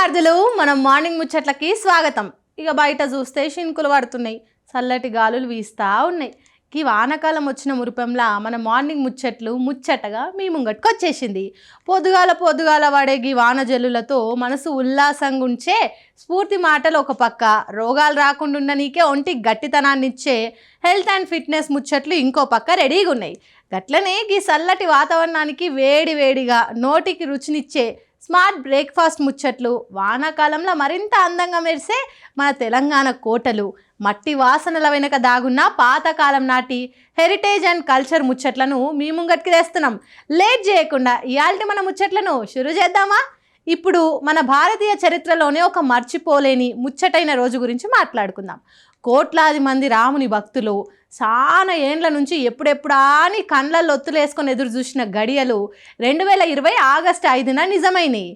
విద్యార్థులు మనం మార్నింగ్ ముచ్చట్లకి స్వాగతం. ఇక బయట చూస్తే శింకులు పడుతున్నాయి, చల్లటి గాలులు వీస్తా ఉన్నాయి. ఈ వానకాలం వచ్చిన మురిపంలా మన మార్నింగ్ ముచ్చట్లు ముచ్చటగా మీ ముంగట్కి వచ్చేసింది. పొద్దుగాల పడే ఈ వాన జల్లులతో మనసు ఉల్లాసంగా ఉంచే స్ఫూర్తి మాటలు ఒక పక్క, రోగాలు రాకుండా ఉండనీకే ఒంటి గట్టితనాన్ని ఇచ్చే హెల్త్ అండ్ ఫిట్నెస్ ముచ్చట్లు ఇంకో పక్క రెడీగా ఉన్నాయి. గట్లనే ఈ చల్లటి వాతావరణానికి వేడిగా నోటికి రుచినిచ్చే స్మార్ట్ బ్రేక్ఫాస్ట్ ముచ్చట్లు, వానాకాలంలో మరింత అందంగా మెరిసే మన తెలంగాణ కోటలు, మట్టి వాసనల వెనుక దాగున్న పాతకాలం నాటి హెరిటేజ్ అండ్ కల్చర్ ముచ్చట్లను మీ ముంగట్కి తెస్తున్నాం. లేట్ చేయకుండా ఇయాల్టి మన ముచ్చట్లను షురు చేద్దామా? ఇప్పుడు మన భారతీయ చరిత్రలోనే ఒక మర్చిపోలేని ముచ్చటైన రోజు గురించి మాట్లాడుకుందాం. కోట్లాది మంది రాముని భక్తులు చాలా ఏండ్ల నుంచి ఎప్పుడెప్పుడా అని కండ్లల్లో ఒత్తులేసుకొని ఎదురు చూసిన గడియలు 2020 ఆగస్టు 5న నిజమైనవి.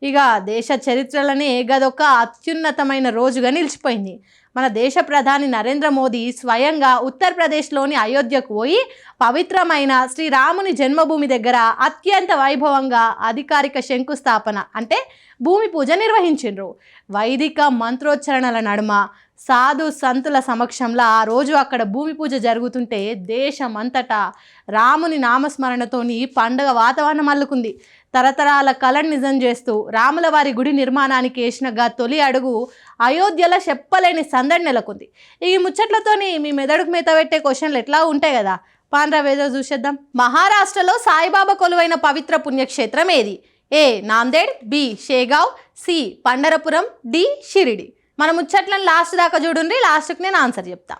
ఇక దేశ చరిత్రలోనే గదొక అత్యున్నతమైన రోజుగా నిలిచిపోయింది. మన దేశ ప్రధాని నరేంద్ర మోదీ స్వయంగా ఉత్తరప్రదేశ్లోని అయోధ్యకు పోయి పవిత్రమైన శ్రీరాముని జన్మభూమి దగ్గర అత్యంత వైభవంగా అధికారిక శంకుస్థాపన అంటే భూమి పూజ నిర్వహించిండ్రు. వైదిక మంత్రోచ్చరణల నడుమ సాధు సంతుల సమక్షంలో ఆ రోజు అక్కడ భూమి పూజ జరుగుతుంటే దేశమంతటా రాముని నామస్మరణతోని పండుగ వాతావరణం అల్లుకుంది. తరతరాల కళను నిజం చేస్తూ రాముల వారి గుడి నిర్మాణానికి వేసిన తొలి అడుగు అయోధ్యలో చెప్పలేని సందడి నెలకొంది. ఈ ముచ్చట్లతోని మీ మెదడుకు మీద పెట్టే క్వశ్చన్లు ఎట్లా ఉంటాయి కదా, పాండ్రవేదో చూసేద్దాం. మహారాష్ట్రలో సాయిబాబా కొలువైన పవిత్ర పుణ్యక్షేత్రం ఏది? A Nanded, B Shegaon, C Pandharpur, D Shirdi. మన ముచ్చట్లను లాస్ట్ దాకా చూడండి, లాస్ట్కి నేను ఆన్సర్ చెప్తా.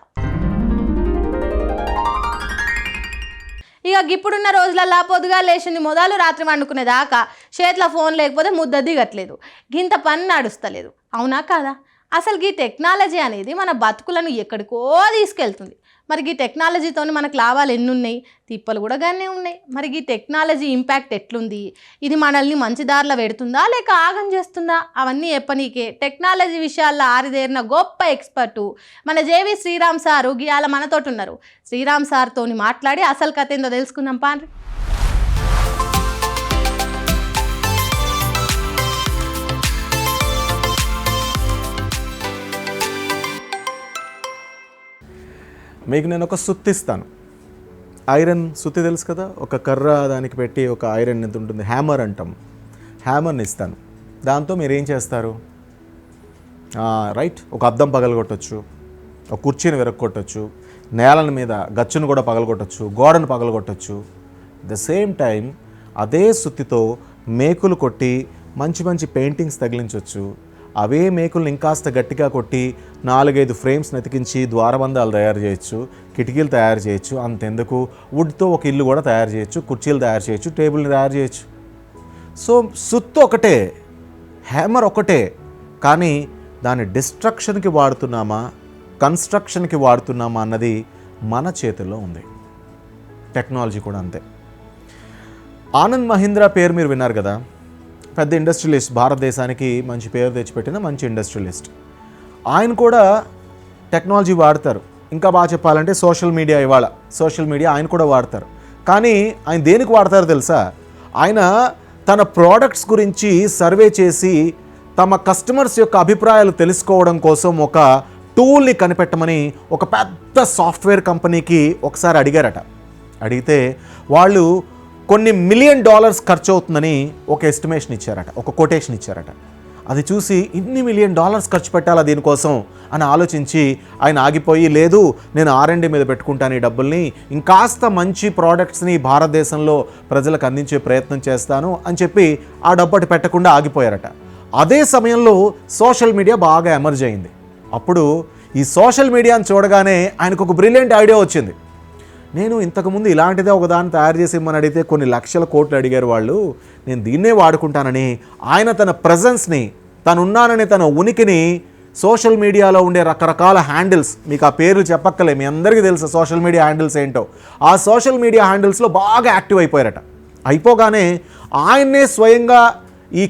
ఇక ఇప్పుడున్న రోజులల్లా పొద్దుగా లేచింది మొదలు రాత్రి వండుకునే దాకా చేతిలో ఫోన్ లేకపోతే ముద్ద దిగట్లేదు, గింత పని నడుస్తలేదు. అవునా కాదా? అసలు ఈ టెక్నాలజీ అనేది మన బతుకులను ఎక్కడికో తీసుకెళ్తుంది. మరి ఈ టెక్నాలజీతో మనకు లాభాలు ఎన్ని ఉన్నాయి, తిప్పలు కూడా గానే ఉన్నాయి. మరి ఈ టెక్నాలజీ ఇంపాక్ట్ ఎట్లుంది, ఇది మనల్ని మంచి దారిలో పెడుతుందా లేక ఆగం చేస్తుందా, అవన్నీ చెప్పనీకే టెక్నాలజీ విషయాల్లో ఆరిదేరిన గొప్ప ఎక్స్పర్టు మన జేవి శ్రీరామ్ సారు ఇవాళ మనతోటి ఉన్నారు. శ్రీరామ్ సార్తో మాట్లాడి అసలు కథ ఏందో తెలుసుకుందాం పాండ్రి. మీకు నేను ఒక సుత్తి ఇస్తాను, ఐరన్ సుత్తి తెలుసు కదా, ఒక కర్ర దానికి పెట్టి ఒక ఐరన్ ఎంత ఉంటుంది, హ్యామర్ అంటాం, హ్యామర్ని ఇస్తాను. దాంతో మీరు ఏం చేస్తారు? రైట్, ఒక అద్దం పగలగొట్టచ్చు, ఒక కుర్చీని విరగొట్టచ్చు, నేల మీద గచ్చును కూడా పగలగొట్టచ్చు, గోడను పగలగొట్టచ్చు. ద సేమ్ టైం అదే సుత్తితో మేకులు కొట్టి మంచి మంచి పెయింటింగ్స్ తగిలించవచ్చు. అవే మేకుల్ని ఇంకాస్త గట్టిగా కొట్టి 4-5 ఫ్రేమ్స్ నెతికించి ద్వారబంధాలు తయారు చేయొచ్చు, కిటికీలు తయారు చేయొచ్చు. అంతెందుకు, వుడ్తో ఒక ఇల్లు కూడా తయారు చేయొచ్చు, కుర్చీలు తయారు చేయొచ్చు, టేబుల్ని తయారు చేయొచ్చు. సో సుత్తు ఒకటే, హ్యామర్ ఒకటే, కానీ దాన్ని డిస్ట్రక్షన్కి వాడుతున్నామా కన్స్ట్రక్షన్కి వాడుతున్నామా అన్నది మన చేతుల్లో ఉంది. టెక్నాలజీ కూడా అంతే. ఆనంద్ మహీంద్రా పేరు మీరు విన్నారు కదా, పెద్ద ఇండస్ట్రియలిస్ట్, భారతదేశానికి మంచి పేరు తెచ్చిపెట్టిన మంచి ఇండస్ట్రియలిస్ట్. ఆయన కూడా టెక్నాలజీ వాడతారు. ఇంకా బాగా చెప్పాలంటే సోషల్ మీడియా, ఇవాళ సోషల్ మీడియా ఆయన కూడా వాడతారు. కానీ ఆయన దేనికి వాడతారో తెలుసా? ఆయన తన ప్రోడక్ట్స్ గురించి సర్వే చేసి తమ కస్టమర్స్ యొక్క అభిప్రాయాలు తెలుసుకోవడం కోసం ఒక టూల్ని కనిపెట్టమని ఒక పెద్ద సాఫ్ట్వేర్ కంపెనీకి ఒకసారి అడిగారట. అడిగితే వాళ్ళు కొన్ని $1 million ఖర్చు అవుతుందని ఒక ఎస్టిమేషన్ ఇచ్చారట, ఒక కొటేషన్ ఇచ్చారట. అది చూసి ఇన్ని $1 million ఖర్చు పెట్టాలా దీనికోసం అని ఆలోచించి ఆయన ఆగిపోయి, లేదు నేను R&D మీద పెట్టుకుంటాను ఈ డబ్బుల్ని, ఇంకాస్త మంచి ప్రోడక్ట్స్ని భారతదేశంలో ప్రజలకు అందించే ప్రయత్నం చేస్తాను అని చెప్పి ఆ డబ్బు పెట్టకుండా ఆగిపోయారట. అదే సమయంలో సోషల్ మీడియా బాగా ఎమర్జ్ అయింది. అప్పుడు ఈ సోషల్ మీడియాని చూడగానే ఆయనకు ఒక బ్రిలియంట్ ఐడియా వచ్చింది. నేను ఇంతకుముందు ఇలాంటిదే ఒకదాన్ని తయారు చేసి ఇమ్మని అడిగితే కొన్ని లక్షల కోట్లు అడిగారు వాళ్ళు, నేను దీన్నే వాడుకుంటానని ఆయన తన ప్రెజెన్స్ని, తనున్నానని తన ఉనికిని సోషల్ మీడియాలో ఉండే రకరకాల హ్యాండిల్స్, మీకు ఆ పేర్లు చెప్పక్కలే, మీ అందరికీ తెలుసు సోషల్ మీడియా హ్యాండిల్స్ ఏంటో, ఆ సోషల్ మీడియా హ్యాండిల్స్లో బాగా యాక్టివ్ అయిపోయారట. అయిపోగానే ఆయన్నే స్వయంగా ఈ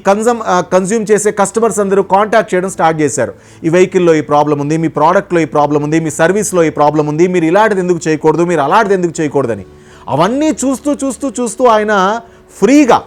కన్జ్యూమ్ చేసే కస్టమర్స్ అందరూ కాంటాక్ట్ చేయడం స్టార్ట్ చేశారు. ఈ వెహికల్లో ఈ ప్రాబ్లం ఉంది, మీ ప్రోడక్ట్లో ఈ ప్రాబ్లం ఉంది, మీ సర్వీస్లో ఈ ప్రాబ్లం ఉంది, మీరు ఇలాంటిది ఎందుకు చేయకూడదు, మీరు అలాంటిది ఎందుకు చేయకూడదని. అవన్నీ చూస్తూ ఆయన ఫ్రీగా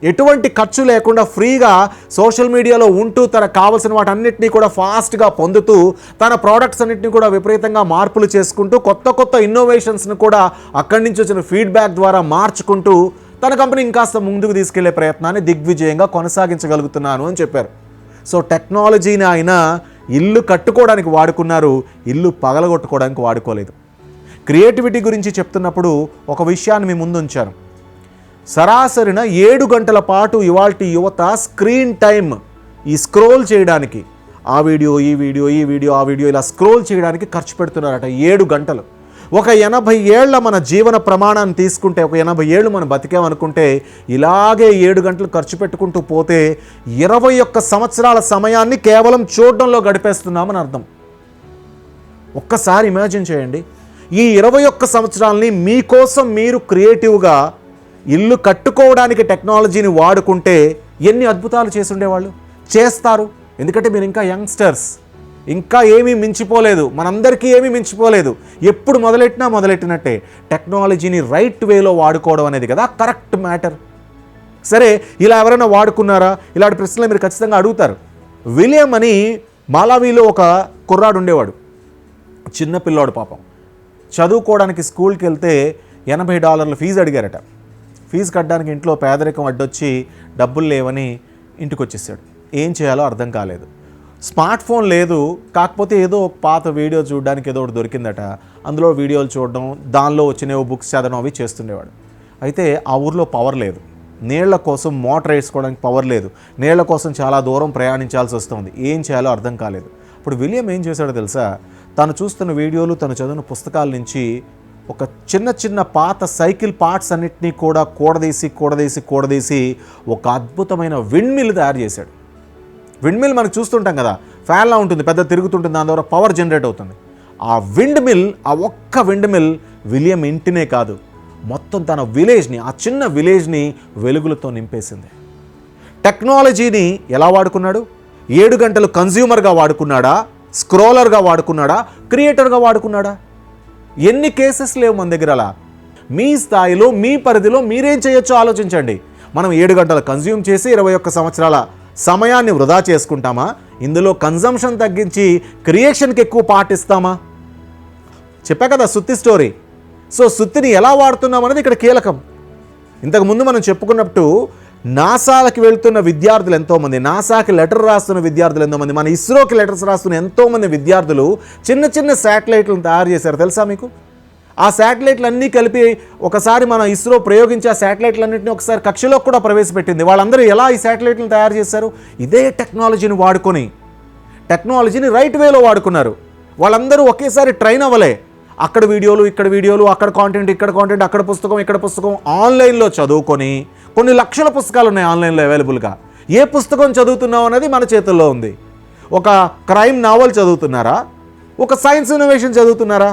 ఎటువంటి ఖర్చు లేకుండా ఫ్రీగా సోషల్ మీడియాలో ఉంటూ తనకు కావాల్సిన వాటన్నిటినీ కూడా ఫాస్ట్గా పొందుతూ తన ప్రోడక్ట్స్ అన్నింటినీ కూడా విపరీతంగా మార్పులు చేసుకుంటూ కొత్త కొత్త ఇన్నోవేషన్స్ని కూడా అక్కడి నుంచి వచ్చిన ఫీడ్బ్యాక్ ద్వారా మార్చుకుంటూ తన కంపెనీ ఇంకాస్త ముందుకు తీసుకెళ్లే ప్రయత్నాన్ని దిగ్విజయంగా కొనసాగించగలుగుతున్నాను అని చెప్పారు. సో టెక్నాలజీని ఆయన ఇల్లు కట్టుకోవడానికి వాడుకున్నారు, ఇల్లు పగలగొట్టుకోవడానికి వాడుకోలేదు. క్రియేటివిటీ గురించి చెప్తున్నప్పుడు ఒక విషయాన్ని మీ ముందు ఉంచాను. సరాసరిన 7 గంటల పాటు ఇవాల్టి యువత స్క్రీన్ టైం ఈ స్క్రోల్ చేయడానికి ఆ వీడియో ఈ వీడియో ఈ వీడియో ఆ వీడియో ఇలా స్క్రోల్ చేయడానికి ఖర్చు పెడుతున్నారట 7 గంటలు. ఒక 80 ఏళ్ల మన జీవన ప్రమాణాన్ని తీసుకుంటే, ఒక 80 ఏళ్ళు మనం బతికామనుకుంటే ఇలాగే 7 గంటలు ఖర్చు పెట్టుకుంటూ పోతే 21 సంవత్సరాల సమయాన్ని కేవలం చూడడంలో గడిపేస్తున్నామని అర్థం. ఒక్కసారి ఇమాజిన్ చేయండి, ఈ 21 సంవత్సరాలని మీకోసం మీరు క్రియేటివ్గా ఇల్లు కట్టుకోవడానికి టెక్నాలజీని వాడుకుంటే ఎన్ని అద్భుతాలు చేసి ఉండేవాళ్ళు. చేస్తారు, ఎందుకంటే మీరు ఇంకా యంగ్స్టర్స్, ఇంకా ఏమీ మించిపోలేదు, మనందరికీ ఏమీ మించిపోలేదు. ఎప్పుడు మొదలెట్టినట్టే టెక్నాలజీని రైట్ వేలో వాడుకోవడం అనేది కదా కరెక్ట్ మ్యాటర్. సరే, ఇలా ఎవరైనా వాడుకున్నారా? ఇలాంటి ప్రశ్నలు మీరు ఖచ్చితంగా అడుగుతారు. విలియం అని మాలావీలో ఒక కుర్రాడు ఉండేవాడు, చిన్న పిల్లాడు పాపం. చదువుకోవడానికి స్కూల్కి వెళ్తే $80 ఫీజు అడిగారట. ఫీజు కట్టడానికి ఇంట్లో పేదరికం అడ్డొచ్చి డబ్బులు లేవని ఇంటికి వచ్చేసాడు. ఏం చేయాలో అర్థం కాలేదు. స్మార్ట్ ఫోన్ లేదు, కాకపోతే ఏదో ఒక పాత వీడియో చూడడానికి ఏదో ఒకటి దొరికిందట. అందులో వీడియోలు చూడడం, దానిలో వచ్చిన బుక్స్ చదవడం అవి చేస్తుండేవాడు. అయితే ఆ ఊర్లో పవర్ లేదు, నీళ్ల కోసం మోటార్ వేసుకోవడానికి పవర్ లేదు, నీళ్ల కోసం చాలా దూరం ప్రయాణించాల్సి వస్తుంది. ఏం చేయాలో అర్థం కాలేదు. ఇప్పుడు విలియం ఏం చేశాడో తెలుసా? తను చూస్తున్న వీడియోలు, తను చదివిన పుస్తకాల నుంచి ఒక చిన్న పాత సైకిల్ పార్ట్స్ అన్నిటినీ కూడా కూడదీసి ఒక అద్భుతమైన విండ్ మిల్ తయారు చేశాడు. విండ్ మిల్ మనకు చూస్తుంటాం కదా, ఫ్యాన్లా ఉంటుంది, పెద్ద తిరుగుతుంటుంది, దాని ద్వారా పవర్ జనరేట్ అవుతుంది. ఆ ఒక్క విండ్ మిల్ విలియం ఇంటినే కాదు, మొత్తం తన విలేజ్ని, ఆ చిన్న విలేజ్ని వెలుగులతో నింపేసింది. టెక్నాలజీని ఎలా వాడుకున్నాడు? 7 గంటలు కన్జ్యూమర్గా వాడుకున్నాడా, స్క్రోలర్గా వాడుకున్నాడా, క్రియేటర్గా వాడుకున్నాడా? ఎన్ని కేసెస్ లేవు మన దగ్గర. అలా మీ స్థాయిలో, మీ పరిధిలో మీరేం చేయొచ్చో ఆలోచించండి. మనం 7 గంటలు కన్జ్యూమ్ చేసి 21 సంవత్సరాల సమయాన్ని వృధా చేసుకుంటామా? ఇందులో కన్జంప్షన్ తగ్గించి క్రియేషన్కి ఎక్కువ పాటిస్తామా? చెప్పా కదా సుత్తి స్టోరీ. సో సుత్తిని ఎలా వాడుతున్నాం అనేది ఇక్కడ కీలకం. ఇంతకుముందు మనం చెప్పుకున్నట్టు నాసాకి వెళ్తున్న విద్యార్థులు ఎంతోమంది, నాసాకి లెటర్ రాస్తున్న విద్యార్థులు ఎంతోమంది, మన ఇస్రోకి లెటర్స్ రాస్తున్న ఎంతోమంది విద్యార్థులు చిన్న శాటిలైట్లను తయారు చేశారు తెలుసా మీకు? ఆ శాటిలైట్లన్నీ కలిపి ఒకసారి మన ఇస్రో ప్రయోగించి ఆ శాటిలైట్లన్నింటినీ ఒకసారి కక్షలోకి కూడా ప్రవేశపెట్టింది. వాళ్ళందరూ ఎలా ఈ శాటిలైట్లను తయారు చేశారు? ఇదే టెక్నాలజీని వాడుకొని, టెక్నాలజీని రైట్ వేలో వాడుకున్నారు. వాళ్ళందరూ ఒకేసారి ట్రైన్ అవ్వలే. అక్కడ వీడియోలు, ఇక్కడ వీడియోలు, అక్కడ కాంటెంట్, ఇక్కడ కాంటెంట్, అక్కడ పుస్తకం, ఇక్కడ పుస్తకం, ఆన్లైన్లో చదువుకొని కొన్ని లక్షల పుస్తకాలు ఉన్నాయి ఆన్లైన్లో అవైలబుల్గా. ఏ పుస్తకం చదువుతున్నాం అనేది మన చేతుల్లో ఉంది. ఒక క్రైమ్ నావల్ చదువుతున్నారా, ఒక సైన్స్ ఇన్నోవేషన్ చదువుతున్నారా,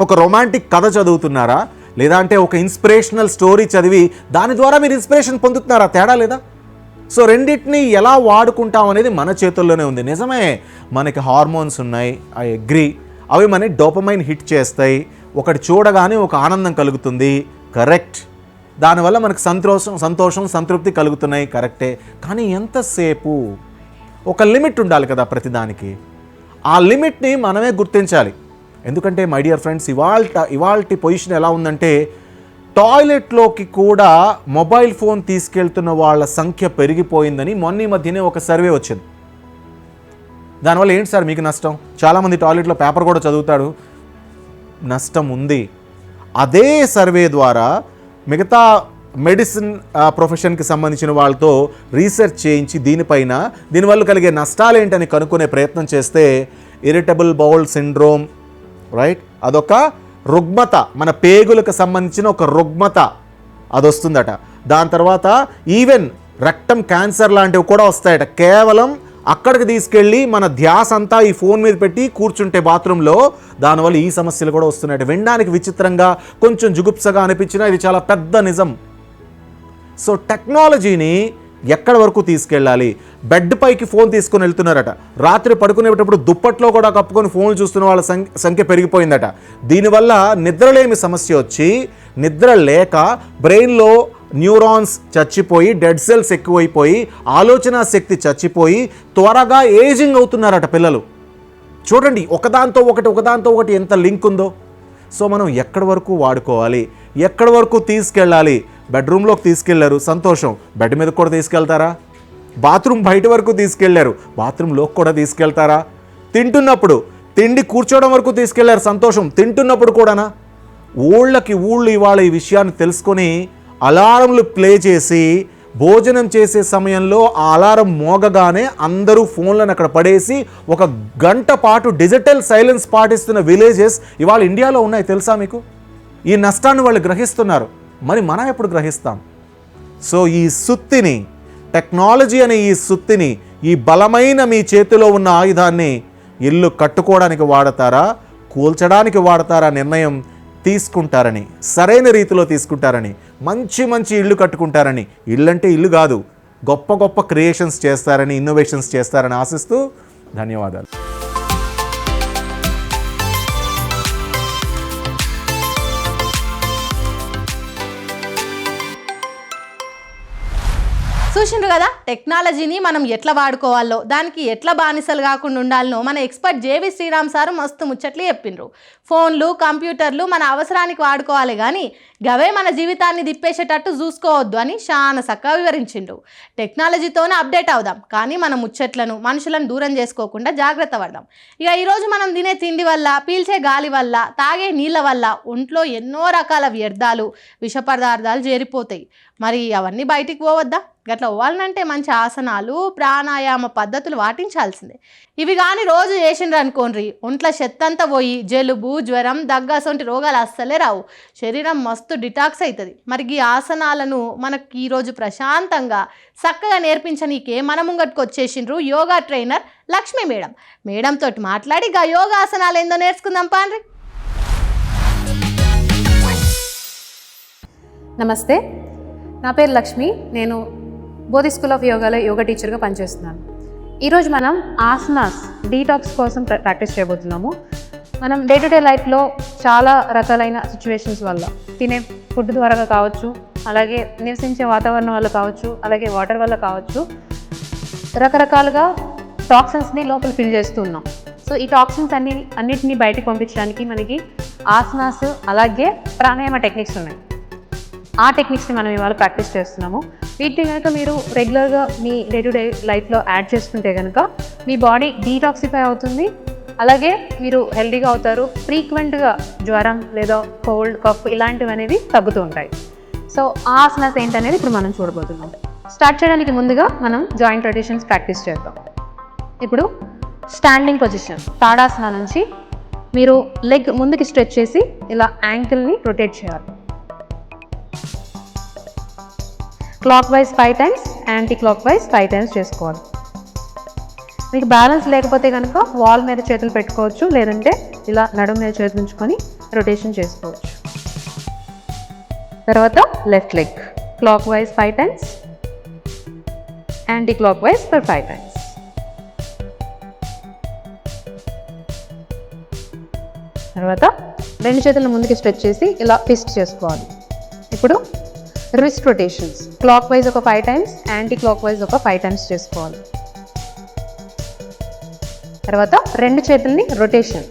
ఒక రొమాంటిక్ కథ చదువుతున్నారా, లేదా అంటే ఒక ఇన్స్పిరేషనల్ స్టోరీ చదివి దాని ద్వారా మీరు ఇన్స్పిరేషన్ పొందుతున్నారా? తేడా లేదా? సో రెండింటినీ ఎలా వాడుకుంటాం అనేది మన చేతుల్లోనే ఉంది. నిజమే, మనకి హార్మోన్స్ ఉన్నాయి, ఐ అగ్రీ. అవి మనకి డోపమైన్ హిట్ చేస్తాయి, ఒకటి చూడగానే ఒక ఆనందం కలుగుతుంది, కరెక్ట్. దానివల్ల మనకు సంతోషం సంతృప్తి కలుగుతున్నాయి, కరెక్టే. కానీ ఎంతసేపు? ఒక లిమిట్ ఉండాలి కదా ప్రతిదానికి. ఆ లిమిట్ని మనమే గుర్తించాలి. ఎందుకంటే మై డియర్ ఫ్రెండ్స్, ఇవాల్టి పొజిషన్ ఎలా ఉందంటే, టాయిలెట్లోకి కూడా మొబైల్ ఫోన్ తీసుకెళ్తున్న వాళ్ళ సంఖ్య పెరిగిపోయిందని మొన్న మధ్యనే ఒక సర్వే వచ్చింది. దానివల్ల ఏంటి సార్ మీకు నష్టం? చాలామంది టాయిలెట్లో పేపర్ కూడా చదువుతాడు, నష్టం ఉంది. అదే సర్వే ద్వారా మిగతా మెడిసిన్ ప్రొఫెషన్కి సంబంధించిన వాళ్ళతో రీసెర్చ్ చేయించి దీనివల్ల కలిగే నష్టాలు ఏంటని కనుక్కునే ప్రయత్నం చేస్తే ఇరిటబుల్ బౌల్ సిండ్రోమ్, రైట్, అదొక రుగ్మత, మన పేగులకు సంబంధించిన ఒక రుగ్మత, అది వస్తుందట. దాని తర్వాత ఈవెన్ రక్తం క్యాన్సర్ లాంటివి కూడా వస్తాయట. కేవలం అక్కడికి తీసుకెళ్ళి మన ధ్యాస అంతా ఈ ఫోన్ మీద పెట్టి కూర్చుంటే బాత్రూంలో, దానివల్ల ఈ సమస్యలు కూడా వస్తున్నాయి. వినడానికి విచిత్రంగా, కొంచెం జుగుప్సగా అనిపించినా ఇది చాలా పెద్ద నిజం. సో టెక్నాలజీని ఎక్కడి వరకు తీసుకెళ్ళాలి? బెడ్ పైకి ఫోన్ తీసుకొని వెళ్తున్నారట. రాత్రి పడుకునేటప్పుడు దుప్పట్లో కూడా కప్పుకొని ఫోన్లు చూస్తున్న వాళ్ళ సంఖ్య పెరిగిపోయిందట. దీనివల్ల నిద్రలేమి సమస్య వచ్చి, నిద్ర లేక బ్రెయిన్లో న్యూరాన్స్ చచ్చిపోయి, డెడ్ సెల్స్ ఎక్కువైపోయి, ఆలోచన శక్తి చచ్చిపోయి త్వరగా ఏజింగ్ అవుతున్నారట పిల్లలు. చూడండి, ఒకదాంతో ఒకటి ఎంత లింక్ ఉందో. సో మనం ఎక్కడి వరకు వాడుకోవాలి, ఎక్కడి వరకు తీసుకెళ్ళాలి? బెడ్రూమ్లోకి తీసుకెళ్లారు, సంతోషం. బెడ్ మీద కూడా తీసుకెళ్తారా? బాత్రూమ్ బయట వరకు తీసుకెళ్లారు, బాత్రూంలోకి కూడా తీసుకెళ్తారా? తింటున్నప్పుడు తిండి కూర్చోవడం వరకు తీసుకెళ్లారు, సంతోషం. తింటున్నప్పుడు కూడానా? ఊళ్ళు ఇవాళ ఈ విషయాన్ని తెలుసుకొని అలారంలు ప్లే చేసి భోజనం చేసే సమయంలో ఆ అలారం మోగగానే అందరూ ఫోన్లను అక్కడ పడేసి 1 గంట పాటు డిజిటల్ సైలెన్స్ పాటిస్తున్న విలేజెస్ ఇవాళ ఇండియాలో ఉన్నాయి, తెలుసా మీకు? ఈ నష్టాన్ని వాళ్ళు గ్రహిస్తున్నారు. మరి మనం ఎప్పుడు గ్రహిస్తాం? సో ఈ సుత్తిని, టెక్నాలజీ అనే ఈ సుత్తిని, ఈ బలమైన మీ చేతిలో ఉన్న ఆయుధాన్ని ఇల్లు కట్టుకోవడానికి వాడతారా, కూల్చడానికి వాడతారా నిర్ణయం తీసుకుంటారని, సరైన రీతిలో తీసుకుంటారని, మంచి ఇల్లు కట్టుకుంటారని, ఇల్లంటే ఇల్లు కాదు, గొప్ప క్రియేషన్స్ చేస్తారని, ఇన్నోవేషన్స్ చేస్తారని ఆశిస్తూ ధన్యవాదాలు. చూసిండ్రు కదా, టెక్నాలజీని మనం ఎట్లా వాడుకోవాలో, దానికి ఎట్లా బానిసలు కాకుండా ఉండాలనో మన ఎక్స్పర్ట్ జేవి శ్రీరామ్ సారు మస్తు ముచ్చట్లు చెప్పిండ్రు. ఫోన్లు, కంప్యూటర్లు మన అవసరానికి వాడుకోవాలి కానీ గవే మన జీవితాన్ని దిప్పేసేటట్టు చూసుకోవద్దు అని చాలా చక్కగా వివరించిండు. టెక్నాలజీతోనే అప్డేట్ అవుదాం, కానీ మన ముచ్చట్లను, మనుషులను దూరం చేసుకోకుండా జాగ్రత్త పడదాం. ఇక ఈరోజు మనం తినే తిండి వల్ల, పీల్చే గాలి వల్ల, తాగే నీళ్ళ వల్ల ఒంట్లో ఎన్నో రకాల వ్యర్థాలు, విష పదార్థాలు చేరిపోతాయి. మరి అవన్నీ బయటికి పోవద్దా? గట్లా పోవాలంటే మంచి ఆసనాలు, ప్రాణాయామ పద్ధతులు పాటించాల్సిందే. ఇవి కానీ రోజు చేసిండ్రు అనుకోండి, ఒంట్లో చెత్తంతా పోయి జలుబు, జ్వరం, దగ్గు అసొంటి రోగాలు అస్సలే రావు. శరీరం మస్తు డిటాక్స్ అవుతుంది. మరి ఈ ఆసనాలను మనకి ఈరోజు ప్రశాంతంగా చక్కగా నేర్పించనీకే మన ముంగట్టుకు వచ్చేసిండ్రు యోగా ట్రైనర్ లక్ష్మి మేడం తోటి మాట్లాడి గా యోగాసనాలు ఏందో నేర్చుకుందాం పాండ్రి. నమస్తే, నా పేరు లక్ష్మి. నేను బోధి స్కూల్ ఆఫ్ యోగాలో యోగా టీచర్గా పనిచేస్తున్నాను. ఈరోజు మనం ఆసనాస్ డీటాక్స్ కోసం ప్రాక్టీస్ చేయబోతున్నాము. మనం డే టు డే లైఫ్లో చాలా రకాలైన సిచ్యువేషన్స్ వల్ల, తినే ఫుడ్ ద్వారా కావచ్చు, అలాగే నివసించే వాతావరణం వల్ల కావచ్చు, అలాగే వాటర్ వల్ల కావచ్చు, రకరకాలుగా టాక్సిన్స్ని లోపల ఫిల్ చేస్తూ ఉన్నాం. సో ఈ టాక్సిన్స్ అన్నిటినీ బయటకు పంపించడానికి మనకి ఆసనాస్ అలాగే ప్రాణాయామ టెక్నిక్స్ ఉన్నాయి. ఆ టెక్నిక్స్ని మనం ఇవాళ ప్రాక్టీస్ చేస్తున్నాము. వీటిని కనుక మీరు రెగ్యులర్గా మీ డే టు డే లైఫ్లో యాడ్ చేసుకుంటే కనుక మీ బాడీ డీటాక్సిఫై అవుతుంది, అలాగే మీరు హెల్తీగా అవుతారు. ఫ్రీక్వెంట్గా జ్వరం లేదా కోల్డ్, కఫ్ ఇలాంటివి అనేవి తగ్గుతూ ఉంటాయి. సో ఆసనాస్ ఏంటనేది ఇప్పుడు మనం చూడబోతున్నాం. స్టార్ట్ చేయడానికి ముందుగా మనం జాయింట్ రొటేషన్స్ ప్రాక్టీస్ చేద్దాం. ఇప్పుడు స్టాండింగ్ పొజిషన్ తాడాసన నుంచి మీరు లెగ్ ముందుకి స్ట్రెచ్ చేసి ఇలా యాంకిల్ని రొటేట్ చేయాలి. Clock wise 5 times, anti clock wise 5 times చేసుకోవాలి. మీకు బ్యాలెన్స్ లేకపోతే కనుక వాల్ మీద చేతులు పెట్టుకోవచ్చు, లేదంటే ఇలా నడుము మీద చేతులు ఉంచుకొని రొటేషన్ చేసుకోవచ్చు. తర్వాత left leg clock wise 5 times, anti clock wise 5 times. తర్వాత 2 చేతులను ముందుకి స్ట్రెచ్ చేసి ఇలా ఫిస్ట్ చేసుకోవాలి. ఇప్పుడు రిస్ట్ రొటేషన్స్ క్లాక్ వైజ్ ఒక 5 టైమ్స్, యాంటీ క్లాక్ వైజ్ ఒక 5 టైమ్స్ చేసుకోవాలి. తర్వాత 2 చేతుల్ని రొటేషన్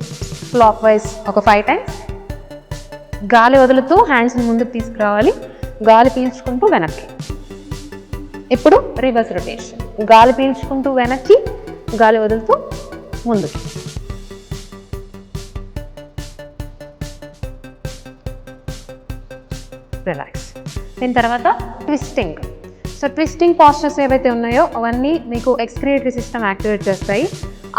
క్లాక్ వైజ్ ఒక 5 టైమ్స్, గాలి వదులుతూ హ్యాండ్స్ని ముందుకు తీసుకురావాలి, గాలి పీల్చుకుంటూ వెనక్కి. ఇప్పుడు రివర్స్ రొటేషన్ గాలి పీల్చుకుంటూ వెనక్కి, గాలి వదులుతూ ముందుకి. రిలాక్స్. దీని తర్వాత ట్విస్టింగ్. సో ట్విస్టింగ్ పాస్చర్స్ ఏవైతే ఉన్నాయో అవన్నీ మీకు ఎక్స్క్రియేటరీ సిస్టమ్ యాక్టివేట్ చేస్తాయి.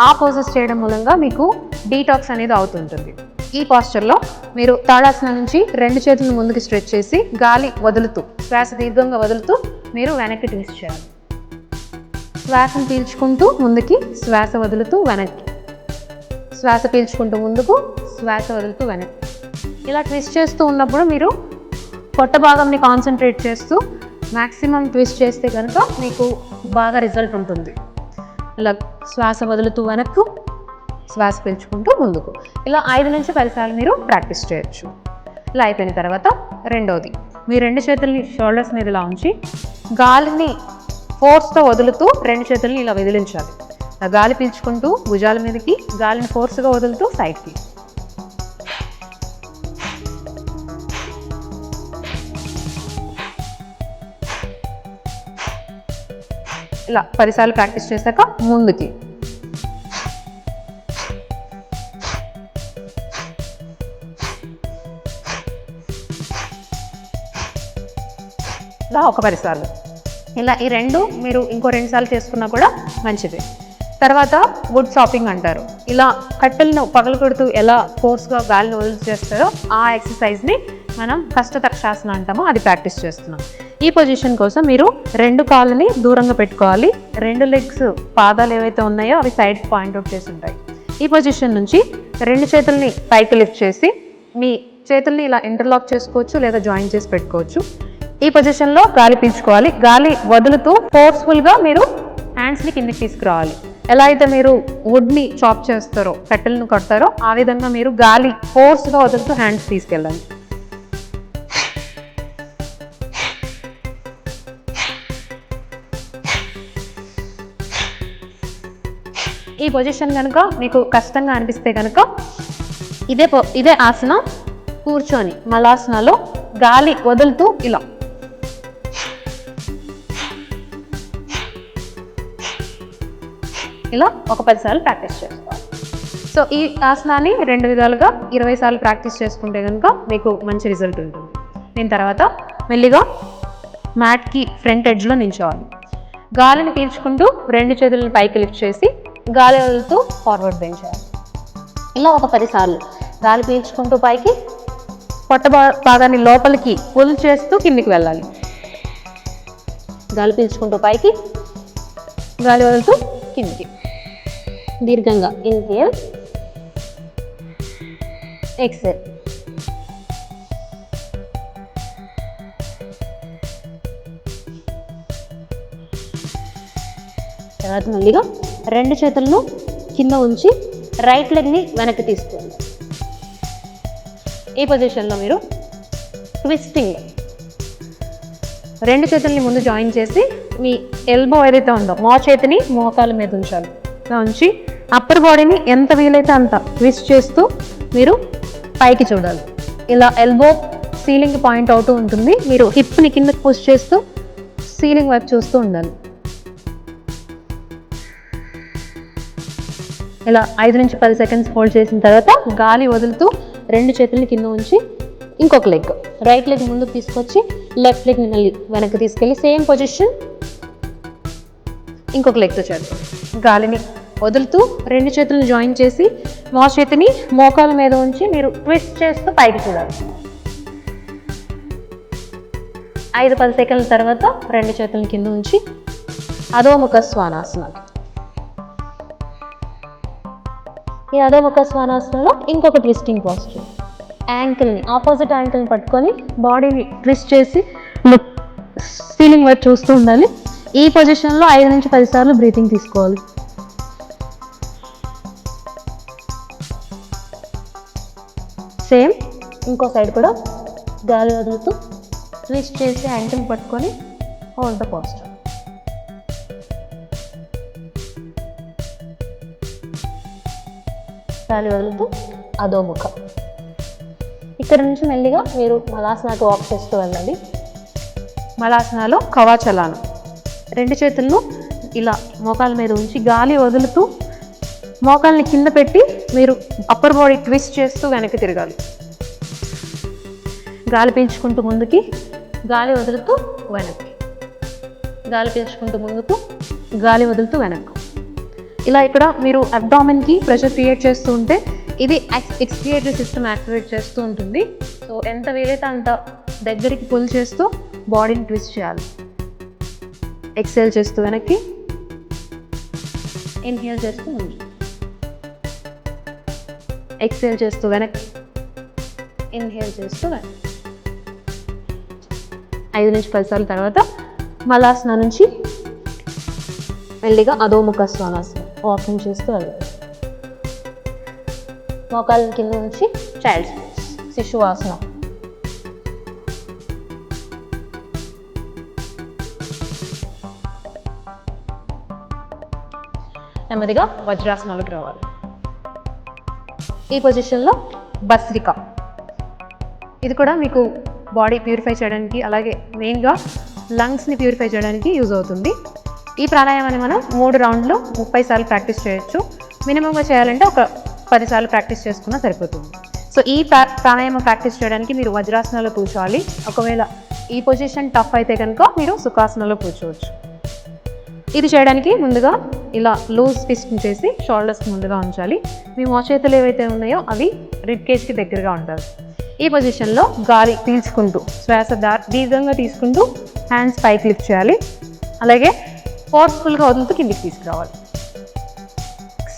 ఆ పోజెస్ చేయడం మూలంగా మీకు డీటాక్స్ అనేది అవుతుంటుంది. ఈ పాస్చర్లో మీరు తాడాసన నుంచి 2 చేతులను ముందుకు స్ట్రెచ్ చేసి గాలి వదులుతూ, శ్వాస దీర్ఘంగా వదులుతూ మీరు వెనక్కి ట్విస్ట్ చేయాలి. శ్వాసను పీల్చుకుంటూ ముందుకి, శ్వాస వదులుతూ వెనక్కి, శ్వాస పీల్చుకుంటూ ముందుకు, శ్వాస వదులుతూ వెనక్కి. ఇలా ట్విస్ట్ చేస్తూ ఉన్నప్పుడు మీరు పొట్ట భాగంని కాన్సన్ట్రేట్ చేస్తూ మ్యాక్సిమం ట్విస్ట్ చేస్తే కనుక మీకు బాగా రిజల్ట్ ఉంటుంది. ఇలా శ్వాస వదులుతూ వెనక్కు, శ్వాస పీల్చుకుంటూ ముందుకు, ఇలా 5 నుంచి 10 సార్లు మీరు ప్రాక్టీస్ చేయొచ్చు. ఇలా అయిపోయిన తర్వాత రెండోది, మీ 2 చేతుల్ని షోల్డర్స్ మీద ఇలా ఉంచి గాలిని ఫోర్స్తో వదులుతూ 2 చేతుల్ని ఇలా వదిలించాలి. గాలి పీల్చుకుంటూ భుజాల మీదకి, గాలిని ఫోర్స్గా వదులుతూ సైడ్కి. ఇలా 10 సార్లు ప్రాక్టీస్ చేశాక ముందుకి. ఇలా ఒక 10 సార్లు. ఇలా ఈ 2 మీరు ఇంకో 2 సార్లు చేసుకున్నా కూడా మంచిది. తర్వాత వుడ్ చాపింగ్ అంటారు. ఇలా కట్టెలను పగలగొడుతూ ఎలా ఫోర్స్గా గాలిని వదిలి చేస్తారో ఆ ఎక్సర్సైజ్ని మనం కష్టతక్షాసనం అంటామో, అది ప్రాక్టీస్ చేస్తున్నాం. ఈ పొజిషన్ కోసం మీరు 2 కాళ్ళని దూరంగా పెట్టుకోవాలి. 2 లెగ్స్ పాదాలు ఏవైతే ఉన్నాయో అవి సైడ్ పాయింట్అవుట్ చేసి ఉంటాయి. ఈ పొజిషన్ నుంచి 2 చేతుల్ని పైకి లిఫ్ట్ చేసి మీ చేతుల్ని ఇలా ఇంటర్లాక్ చేసుకోవచ్చు లేదా జాయిన్ చేసి పెట్టుకోవచ్చు. ఈ పొజిషన్లో గాలి పీల్చుకోవాలి. గాలి వదులుతూ ఫోర్స్ఫుల్గా మీరు హ్యాండ్స్ని కిందకి తీసుకురావాలి. ఎలా అయితే మీరు వుడ్ని చాప్ చేస్తారో, కట్టెలను కొడతారో, ఆ విధంగా మీరు గాలి ఫోర్స్గా వదులుతూ హ్యాండ్స్ తీసుకెళ్ళాలి. ఈ పొజిషన్ కనుక మీకు కష్టంగా అనిపిస్తే కనుక ఇదే ఆసనం కూర్చొని మలాసనాలో గాలి వదులుతూ ఇలా ఒక 10 సార్లు ప్రాక్టీస్ చేసుకోవాలి. సో ఈ ఆసనాన్ని 2 విధాలుగా 20 సార్లు ప్రాక్టీస్ చేసుకుంటే కనుక మీకు మంచి రిజల్ట్ ఉంటుంది. దీని తర్వాత మెల్లిగా మ్యాట్కి ఫ్రంట్ ఎడ్జ్లో నిల్చోవాలి. గాలిని పీల్చుకుంటూ 2 చేతులను పైకి లిఫ్ట్ చేసి గాలి వదులుతూ ఫార్వర్డ్ బెండ్ చేయాలి. ఇలా ఒక 10 సార్లు గాలి పీల్చుకుంటూ పైకి, పొట్ట భాగాన్ని లోపలికి పుల్ చేస్తూ కిందికి వెళ్ళాలి. గాలి పీల్చుకుంటూ పైకి, గాలి వదులుతూ కిందికి. దీర్ఘంగా ఇన్హేల్, ఎక్సేల్. తర్వాత మళ్ళీగా 2 చేతులను కింద ఉంచి రైట్ లెగ్ని వెనక్కి తీసుకోండి. ఈ పొజిషన్లో మీరు ట్విస్టింగ్ 2 చేతుల్ని ముందు జాయిన్ చేసి మీ ఎల్బో ఏదైతే ఉందో చేతిని మోకాల మీద ఉంచాలి. ఇలా ఉంచి అప్పర్ బాడీని ఎంత వీలైతే అంత ట్విస్ట్ చేస్తూ మీరు పైకి చూడాలి. ఇలా ఎల్బో సీలింగ్ పాయింట్ అవుతూ ఉంటుంది. మీరు హిప్ని కిందకి పుష్ చేస్తూ సీలింగ్ వైపు చూస్తూ ఉండాలి. ఇలా 5 నుంచి 10 సెకండ్స్ హోల్డ్ చేసిన తర్వాత గాలి వదులుతూ 2 చేతుల్ని కింద ఉంచి ఇంకొక లెగ్, రైట్ లెగ్ ముందుకు తీసుకొచ్చి లెఫ్ట్ లెగ్ని మళ్ళీ వెనక్కి తీసుకెళ్ళి సేమ్ పొజిషన్ ఇంకొక లెగ్తో చేద్దాం. గాలిని వదులుతూ 2 చేతులను జాయిన్ చేసి చేతిని మోకాల మీద ఉంచి మీరు ట్విస్ట్ చేస్తూ పైకి చూడాలి. 5-10 సెకండ్ల తర్వాత 2 చేతులను కింద ఉంచి అధోముఖ శ్వానాసనం. ఈ అధోముఖ శ్వానాసనంలో ఇంకొక ట్విస్టింగ్ పోస్చర్. యాంకిల్ని, ఆపోజిట్ యాంకిల్ని పట్టుకొని బాడీని ట్విస్ట్ చేసి సీలింగ్ వైపు చూస్తూ ఉండాలి. ఈ పొజిషన్లో 5 నుంచి 10 సార్లు బ్రీతింగ్ తీసుకోవాలి. సేమ్ ఇంకో సైడ్ కూడా గాలి వదులుతూ ట్విస్ట్ చేసి యాంకిల్ పట్టుకొని హోల్డ్ ద పోస్చర్. గాలి వదులుతూ అధోముఖ. ఇక్కడ నుంచి మెల్లిగా మీరు మలాసనాకి వాక్ చేస్తూ వెళ్ళాలి. మలాసనాలో కవాచలానం. 2 చేతులను ఇలా మోకాల మీద ఉంచి గాలి వదులుతూ మోకాల్ని కింద పెట్టి మీరు అప్పర్ బాడీ ట్విస్ట్ చేస్తూ వెనక్కి తిరగాలి. గాలి పీల్చుకుంటూ ముందుకి, గాలి వదులుతూ వెనక్కి, గాలి పీల్చుకుంటూ ముందుకు, గాలి వదులుతూ వెనక్కు. ఇలా ఇక్కడ మీరు అబ్డామిన్కి ప్రెషర్ క్రియేట్ చేస్తూ ఉంటే ఇది ఎక్స్క్రియేటరీ సిస్టమ్ యాక్టివేట్ చేస్తూ ఉంటుంది. సో ఎంత వీలైతే అంత దగ్గరికి పుల్ చేస్తూ బాడీని ట్విస్ట్ చేయాలి. ఎక్సేల్ చేస్తూ వెనక్కి, ఇన్హేల్ చేస్తూ ముందు, ఎక్సేల్ చేస్తూ వెనక్కి, ఇన్హేల్ చేస్తూ వెనక్కి. 5 నుంచి 10 సార్ల తర్వాత మలాసన నుంచి మెల్లిగా అధోముఖ శ్వానాసనం వాకింగ్ చేస్తూ వెళ్ళాలి. మోకాళ్ళ కింద నుంచి చైల్డ్స్ పోజ్, శిశువాసనం. నెమ్మదిగా వజ్రాసనాలకు రావాలి. ఈ పొజిషన్లో భస్త్రిక. ఇది కూడా మీకు బాడీ ప్యూరిఫై చేయడానికి, అలాగే మెయిన్గా లంగ్స్ని ప్యూరిఫై చేయడానికి యూజ్ అవుతుంది. ఈ ప్రాణాయామాన్ని మనం 3 రౌండ్లు 30 సార్లు ప్రాక్టీస్ చేయొచ్చు. మినిమంగా చేయాలంటే ఒక 10 సార్లు ప్రాక్టీస్ చేసుకున్నా సరిపోతుంది. సో ఈ ప్రాణాయామం ప్రాక్టీస్ చేయడానికి మీరు వజ్రాసనాలో కూర్చోవాలి. ఒకవేళ ఈ పొజిషన్ టఫ్ అయితే కనుక మీరు సుఖాసనంలో కూర్చోవచ్చు. ఇది చేయడానికి ముందుగా ఇలా లూజ్ ఫిస్ట్ని చేసి షోల్డర్స్ ముందుగా ఉంచాలి. మీ మోచేతులు ఏవైతే ఉన్నాయో అవి రిబ్ కేజ్కి దగ్గరగా ఉంటారు. ఈ పొజిషన్లో గాలి పీల్చుకుంటూ శ్వాస దీర్ఘంగా తీసుకుంటూ హ్యాండ్స్ పైకి లిఫ్ట్ చేయాలి. అలాగే ఫోర్స్ఫుల్గా వదులుతూ కిందికి తీసుకురావాలి.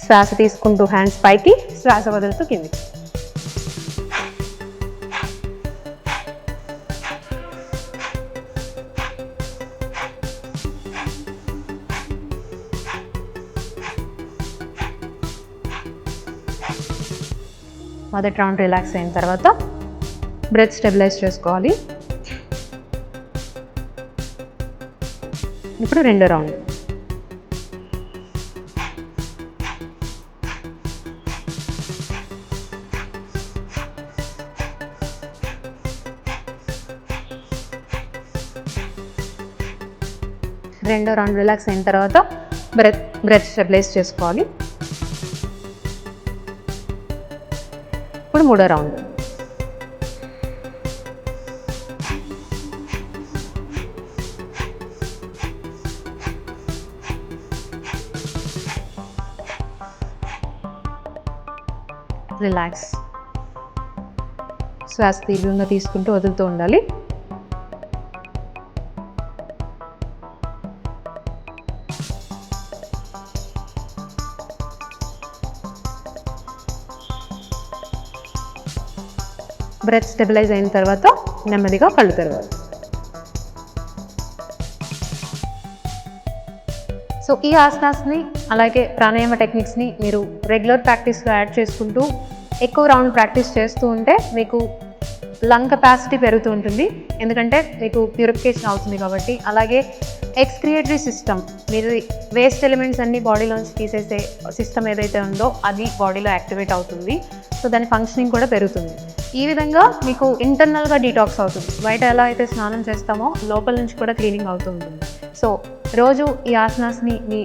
శ్వాస తీసుకుంటూ హ్యాండ్స్ పైకి, శ్వాస వదులుతూ కిందికి. మొదటి రౌండ్ రిలాక్స్ అయిన తర్వాత బ్రెత్ స్టెబిలైజ్ చేసుకోవాలి. ఇప్పుడు రెండో రౌండ్. రెండో రౌండ్ రిలాక్స్ అయిన తర్వాత బ్రెత్ స్టెబిలైజ్ చేసుకోవాలి. ఇప్పుడు మూడో రౌండ్. రిలాక్స్. శ్వాస తీవ్రంగా తీసుకుంటూ వదులుతూ ఉండాలి. బ్రెత్ స్టెబిలైజ్ అయిన తర్వాత నెమ్మదిగా కళ్ళు తెరవాలి. సో ఈ ఆసనాస్ని అలాగే ప్రాణాయామ టెక్నిక్స్ని మీరు రెగ్యులర్ ప్రాక్టీస్లో యాడ్ చేసుకుంటూ ఎక్కువ రౌండ్ ప్రాక్టీస్ చేస్తూ ఉంటే మీకు లంగ్ కెపాసిటీ పెరుగుతూ ఉంటుంది. ఎందుకంటే మీకు ప్యూరిఫికేషన్ అవుతుంది కాబట్టి. అలాగే ఎక్స్క్రియేటరీ సిస్టమ్, మీరు వేస్ట్ ఎలిమెంట్స్ అన్ని బాడీలోంచి తీసేసే సిస్టమ్ ఏదైతే ఉందో అది బాడీలో యాక్టివేట్ అవుతుంది. సో దాని ఫంక్షనింగ్ కూడా పెరుగుతుంది. ఈ విధంగా మీకు ఇంటర్నల్గా డీటాక్స్ అవుతుంది. బయట ఎలా అయితే స్నానం చేస్తామో లోపల నుంచి కూడా క్లీనింగ్ అవుతూ ఉంటుంది. సో రోజు ఈ ఆసనాస్ని మీ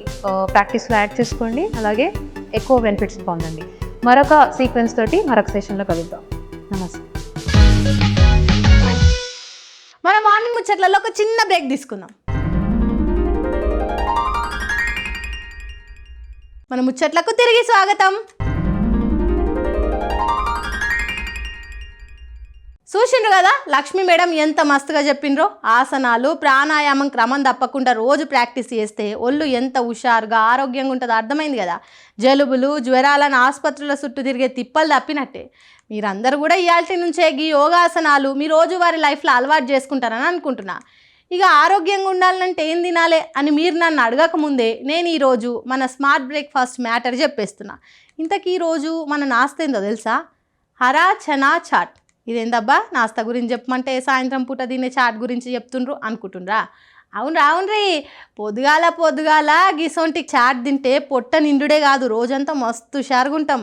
ప్రాక్టీస్లో యాడ్ చేసుకోండి. అలాగే ఎక్కువ బెనిఫిట్స్ పొందండి. మరొక సీక్వెన్స్ తోటి మరొక సెషన్లో కలుద్దాం. నమస్తే. మన మార్నింగ్ ముచ్చట్లలో ఒక చిన్న బ్రేక్ తీసుకుందాం. మన ముచ్చట్లకు తిరిగి స్వాగతం. చూసిండ్రు కదా లక్ష్మి మేడం ఎంత మస్తుగా చెప్పిండ్రో. ఆసనాలు ప్రాణాయామం క్రమం తప్పకుండా రోజు ప్రాక్టీస్ చేస్తే ఒళ్ళు ఎంత హుషారుగా ఆరోగ్యంగా ఉంటుందో అర్థమైంది కదా. జలుబులు జ్వరాలను ఆసుపత్రుల చుట్టూ తిరిగే తిప్పలు తప్పినట్టే. మీరందరూ కూడా ఇయాల్టి నుంచే ఈ యోగాసనాలు మీ రోజువారీ లైఫ్లో అలవాటు చేసుకుంటారని అనుకుంటున్నా. ఇక ఆరోగ్యంగా ఉండాలంటే ఏం తినాలి అని మీరు నన్ను అడగకముందే నేను ఈరోజు మన స్మార్ట్ బ్రేక్ఫాస్ట్ మ్యాటర్ చెప్పేస్తున్నా. ఇంతకీ ఈరోజు మన నాస్తా ఏందో తెలుసా? హరా చనా చాట్. ఇదేందబ్బా నాస్తా గురించి చెప్పమంటే సాయంత్రం పూట తినే చాట్ గురించి చెప్తుండ్రు అనుకుంటుండ్రా? అవునరీ, పొద్దుగాల గిసొంటి చాట్ తింటే పొట్ట నిండుడే కాదు, రోజంతా మస్తు హుషారుగుంటాం.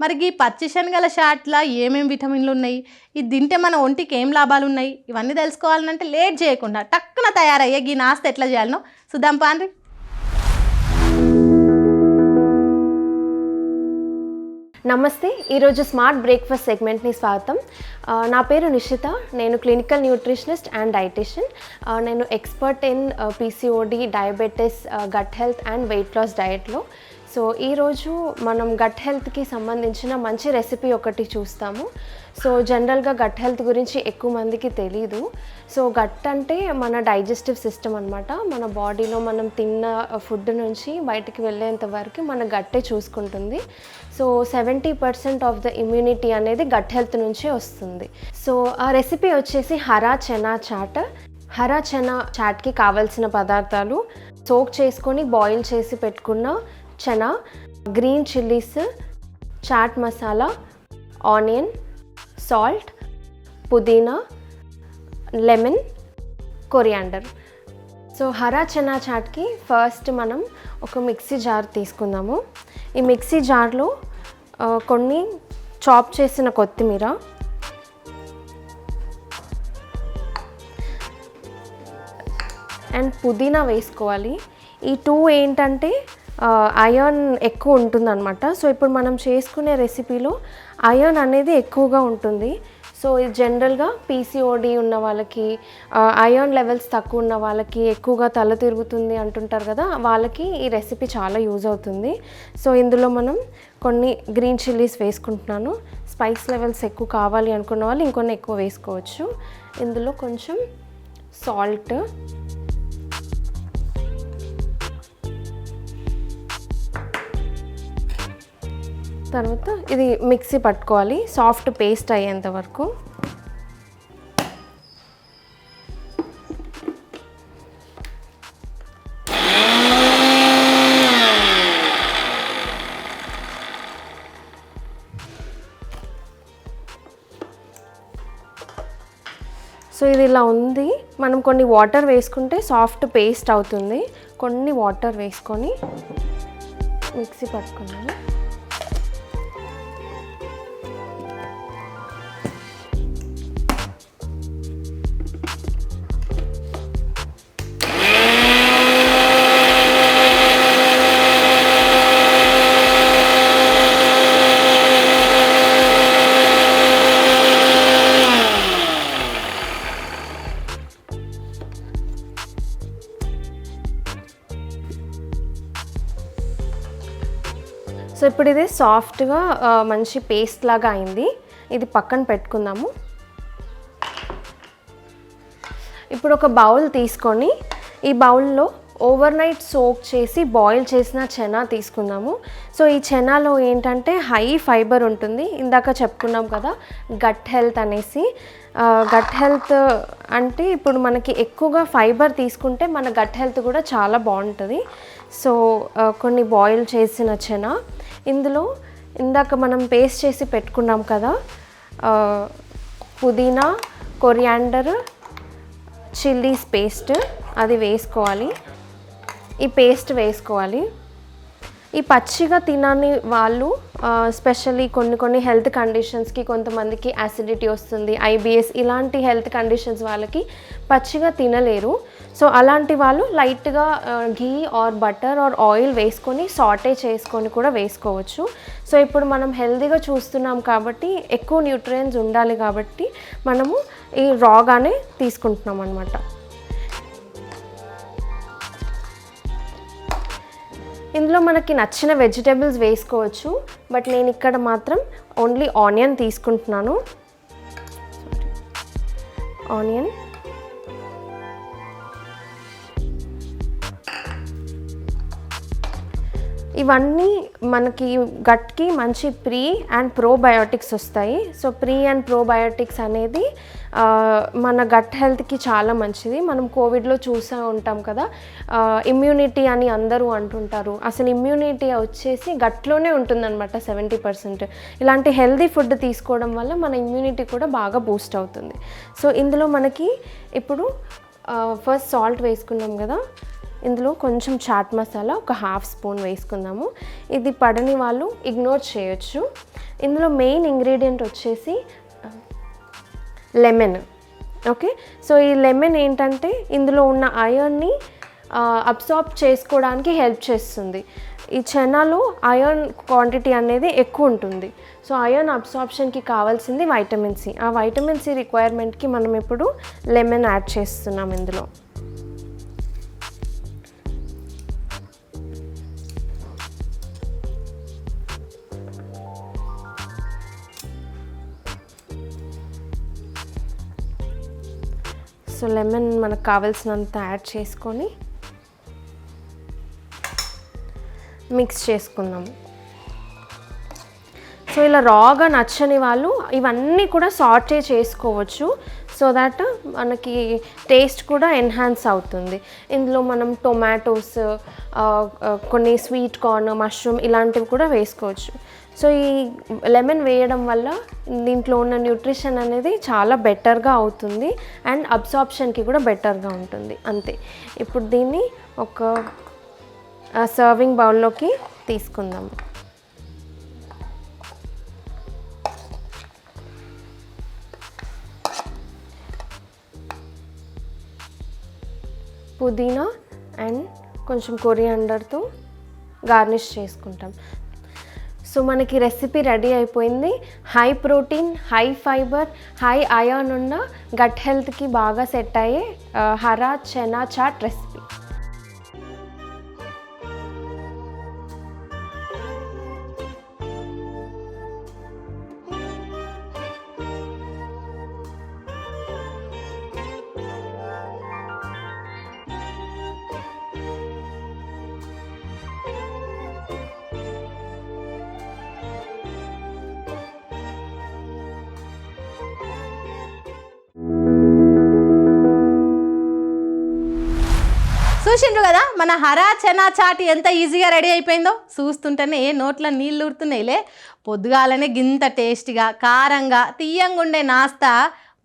మరి ఈ పచ్చి శనగల చాట్లా ఏమేమి విటమిన్లు ఉన్నాయి, ఇది తింటే మన ఒంటికి ఏం లాభాలు ఉన్నాయి, ఇవన్నీ తెలుసుకోవాలంటే లేట్ చేయకుండా టక్కున తయారయ్యే ఈ నాస్తా ఎట్లా చేయాలనో చూద్దాం పాండ్రి. నమస్తే, ఈరోజు స్మార్ట్ బ్రేక్ఫాస్ట్ సెగ్మెంట్ని స్వాగతం. నా పేరు నిషిత. నేను క్లినికల్ న్యూట్రిషనిస్ట్ అండ్ డైటీషియన్. నేను expert in PCOD, diabetes, gut health and weight loss డయట్లో. సో ఈరోజు మనం గట్ హెల్త్కి సంబంధించిన మంచి రెసిపీ ఒకటి చూస్తాము. సో జనరల్గా గట్ హెల్త్ గురించి ఎక్కువ మందికి తెలీదు. సో గట్ అంటే మన డైజెస్టివ్ సిస్టమ్ అనమాట. మన బాడీలో మనం తిన్న ఫుడ్ నుంచి బయటికి వెళ్ళేంత వరకు మన గట్టే చూసుకుంటుంది. సో 70% ఆఫ్ ద ఇమ్యూనిటీ అనేది గట్ హెల్త్ నుంచే వస్తుంది. సో ఆ రెసిపీ వచ్చేసి హరా చనా చాట్. హరా చనా చాట్కి కావాల్సిన పదార్థాలు: సోక్ చేసుకొని బాయిల్ చేసి పెట్టుకున్న chana, green chillies, chaat masala, onion, salt, పుదీనా, lemon, coriander. So hara chana చాట్కి ఫస్ట్ మనం ఒక మిక్సీ జార్ తీసుకుందాము. ఈ మిక్సీ జార్లో కొన్ని చాప్ చేసిన కొత్తిమీర, అండ్ పుదీనా వేసుకోవాలి. ఈ 2 ఏంటంటే ఐరన్ ఎక్కువ ఉంటుందన్నమాట. సో ఇప్పుడు మనం చేసుకునే రెసిపీలో ఐరన్ అనేది ఎక్కువగా ఉంటుంది. సో ఇది జనరల్గా పీసీఓడి ఉన్న వాళ్ళకి, ఐరన్ లెవెల్స్ తక్కువ ఉన్న వాళ్ళకి, ఎక్కువగా తల తిరుగుతుంది అంటుంటారు కదా, వాళ్ళకి ఈ రెసిపీ చాలా యూజ్ అవుతుంది. సో ఇందులో మనం కొన్ని గ్రీన్ చిల్లీస్ వేసుకుంటున్నాను. స్పైస్ లెవెల్స్ ఎక్కువ కావాలి అనుకున్న వాళ్ళు ఇంకొన్ని ఎక్కువ వేసుకోవచ్చు. ఇందులో కొంచెం సాల్ట్, తర్వాత ఇది మిక్సీ పట్టుకోవాలి సాఫ్ట్ పేస్ట్ అయ్యేంత వరకు. సో ఇది ఇలా ఉంది. మనం కొన్ని వాటర్ వేసుకుంటే సాఫ్ట్ పేస్ట్ అవుతుంది. కొన్ని వాటర్ వేసుకొని మిక్సీ పట్టుకున్నాను. సో ఇప్పుడు ఇది సాఫ్ట్గా మంచి పేస్ట్ లాగా అయింది. ఇది పక్కన పెట్టుకుందాము. ఇప్పుడు ఒక బౌల్ తీసుకొని ఈ బౌల్లో ఓవర్ నైట్ సోక్ చేసి బాయిల్ చేసిన చెనా తీసుకుందాము. సో ఈ చెనాలో ఏంటంటే హై ఫైబర్ ఉంటుంది. ఇందాక చెప్పుకున్నాం కదా గట్ హెల్త్ అనేసి. గట్ హెల్త్ అంటే ఇప్పుడు మనకి ఎక్కువగా ఫైబర్ తీసుకుంటే మన గట్ హెల్త్ కూడా చాలా బాగుంటుంది. సో కొన్ని బాయిల్ చేసిన చెనా, ఇందులో ఇందాక మనం పేస్ట్ చేసి పెట్టుకున్నాం కదా పుదీనా, కొరియాండర్, చిల్లీస్ పేస్ట్, అది వేసుకోవాలి. ఈ పేస్ట్ వేసుకోవాలి. ఈ పచ్చిగా తినని వాళ్ళు స్పెషల్లీ కొన్ని హెల్త్ కండిషన్స్కి, కొంతమందికి యాసిడిటీ వస్తుంది, ఐబిఎస్ ఇలాంటి హెల్త్ కండిషన్స్ వాళ్ళకి పచ్చిగా తినలేరు. సో అలాంటి వాళ్ళు లైట్గా ఘీ ఆర్ బటర్ ఆర్ ఆయిల్ వేసుకొని సాటే చేసుకొని కూడా వేసుకోవచ్చు. సో ఇప్పుడు మనం హెల్తీగా చూస్తున్నాం కాబట్టి ఎక్కువ న్యూట్రియంట్స్ ఉండాలి కాబట్టి మనము ఈ రాగానే తీసుకుంటున్నాం అన్నమాట. ఇందులో మనకి నచ్చిన వెజిటేబుల్స్ వేసుకోవచ్చు. బట్ నేను ఇక్కడ మాత్రం ఓన్లీ ఆనియన్ తీసుకుంటున్నాను. ఆనియన్, ఇవన్నీ మనకి గట్కి మంచి ప్రీ అండ్ ప్రోబయోటిక్స్ వస్తాయి. సో ప్రీ అండ్ ప్రోబయోటిక్స్ అనేది మన గట్ హెల్త్కి చాలా మంచిది. మనం కోవిడ్లో చూసా ఉంటాం కదా, ఇమ్యూనిటీ అని అందరూ అంటుంటారు. అసలు ఇమ్యూనిటీ వచ్చేసి గట్లోనే ఉంటుందన్నమాట 70%. ఇలాంటి హెల్తీ ఫుడ్ తీసుకోవడం వల్ల మన ఇమ్యూనిటీ కూడా బాగా బూస్ట్ అవుతుంది. సో ఇందులో మనకి ఇప్పుడు ఫస్ట్ సాల్ట్ వేసుకున్నాం కదా, ఇందులో కొంచెం చాట్ మసాలా ఒక 1/2 స్పూన్ వేసుకుందాము. ఇది పడని వాళ్ళు ఇగ్నోర్ చేయొచ్చు. ఇందులో మెయిన్ ఇంగ్రీడియంట్ వచ్చేసి లెమన్. ఓకే, సో ఈ లెమన్ ఏంటంటే ఇందులో ఉన్న ఐరన్ని అబ్సార్బ్ చేసుకోవడానికి హెల్ప్ చేస్తుంది. ఈ చెనాలో ఐరన్ క్వాంటిటీ అనేది ఎక్కువ ఉంటుంది. సో ఐరన్ అబ్సార్ప్షన్కి కావాల్సింది వైటమిన్ సి. ఆ వైటమిన్ సి రిక్వైర్మెంట్కి మనం ఇప్పుడు లెమన్ యాడ్ చేస్తున్నాం ఇందులో. సో లెమన్ మనకు కావాల్సినంత యాడ్ చేసుకొని మిక్స్ చేసుకుందాము. సో ఇలా రాగా నచ్చని వాళ్ళు ఇవన్నీ కూడా సాటే చేసుకోవచ్చు. సో దట్ మనకి టేస్ట్ కూడా ఎన్హాన్స్ అవుతుంది. ఇందులో మనం టొమాటోస్, కొన్ని స్వీట్ కార్న్, మష్రూమ్ ఇలాంటివి కూడా వేసుకోవచ్చు. సో ఈ లెమన్ వేయడం వల్ల దీంట్లో ఉన్న న్యూట్రిషన్ అనేది చాలా బెటర్గా అవుతుంది అండ్ అబ్సార్ప్షన్కి కూడా బెటర్గా ఉంటుంది. అంతే. ఇప్పుడు దీన్ని ఒక సర్వింగ్ బౌల్లోకి తీసుకుందాము. పుదీనా అండ్ కొంచెం కొరియాండర్తో గార్నిష్ చేసుకుంటాం. సో మనకి రెసిపీ రెడీ అయిపోయింది. High protein, high fibre, high iron ఉన్న గట్ హెల్త్కి బాగా సెట్ అయ్యే హరా చనా చాట్ రెసిపీ. చూసిండ్రు కదా మన హరా చనా చాట్ ఎంత ఈజీగా రెడీ అయిపోయిందో. చూస్తుంటేనే నోట్లో నీళ్ళు ఊరుతున్నాయిలే. పొద్దుగాలనే గింత టేస్టీగా కారంగా తీయంగా ఉండే నాస్తా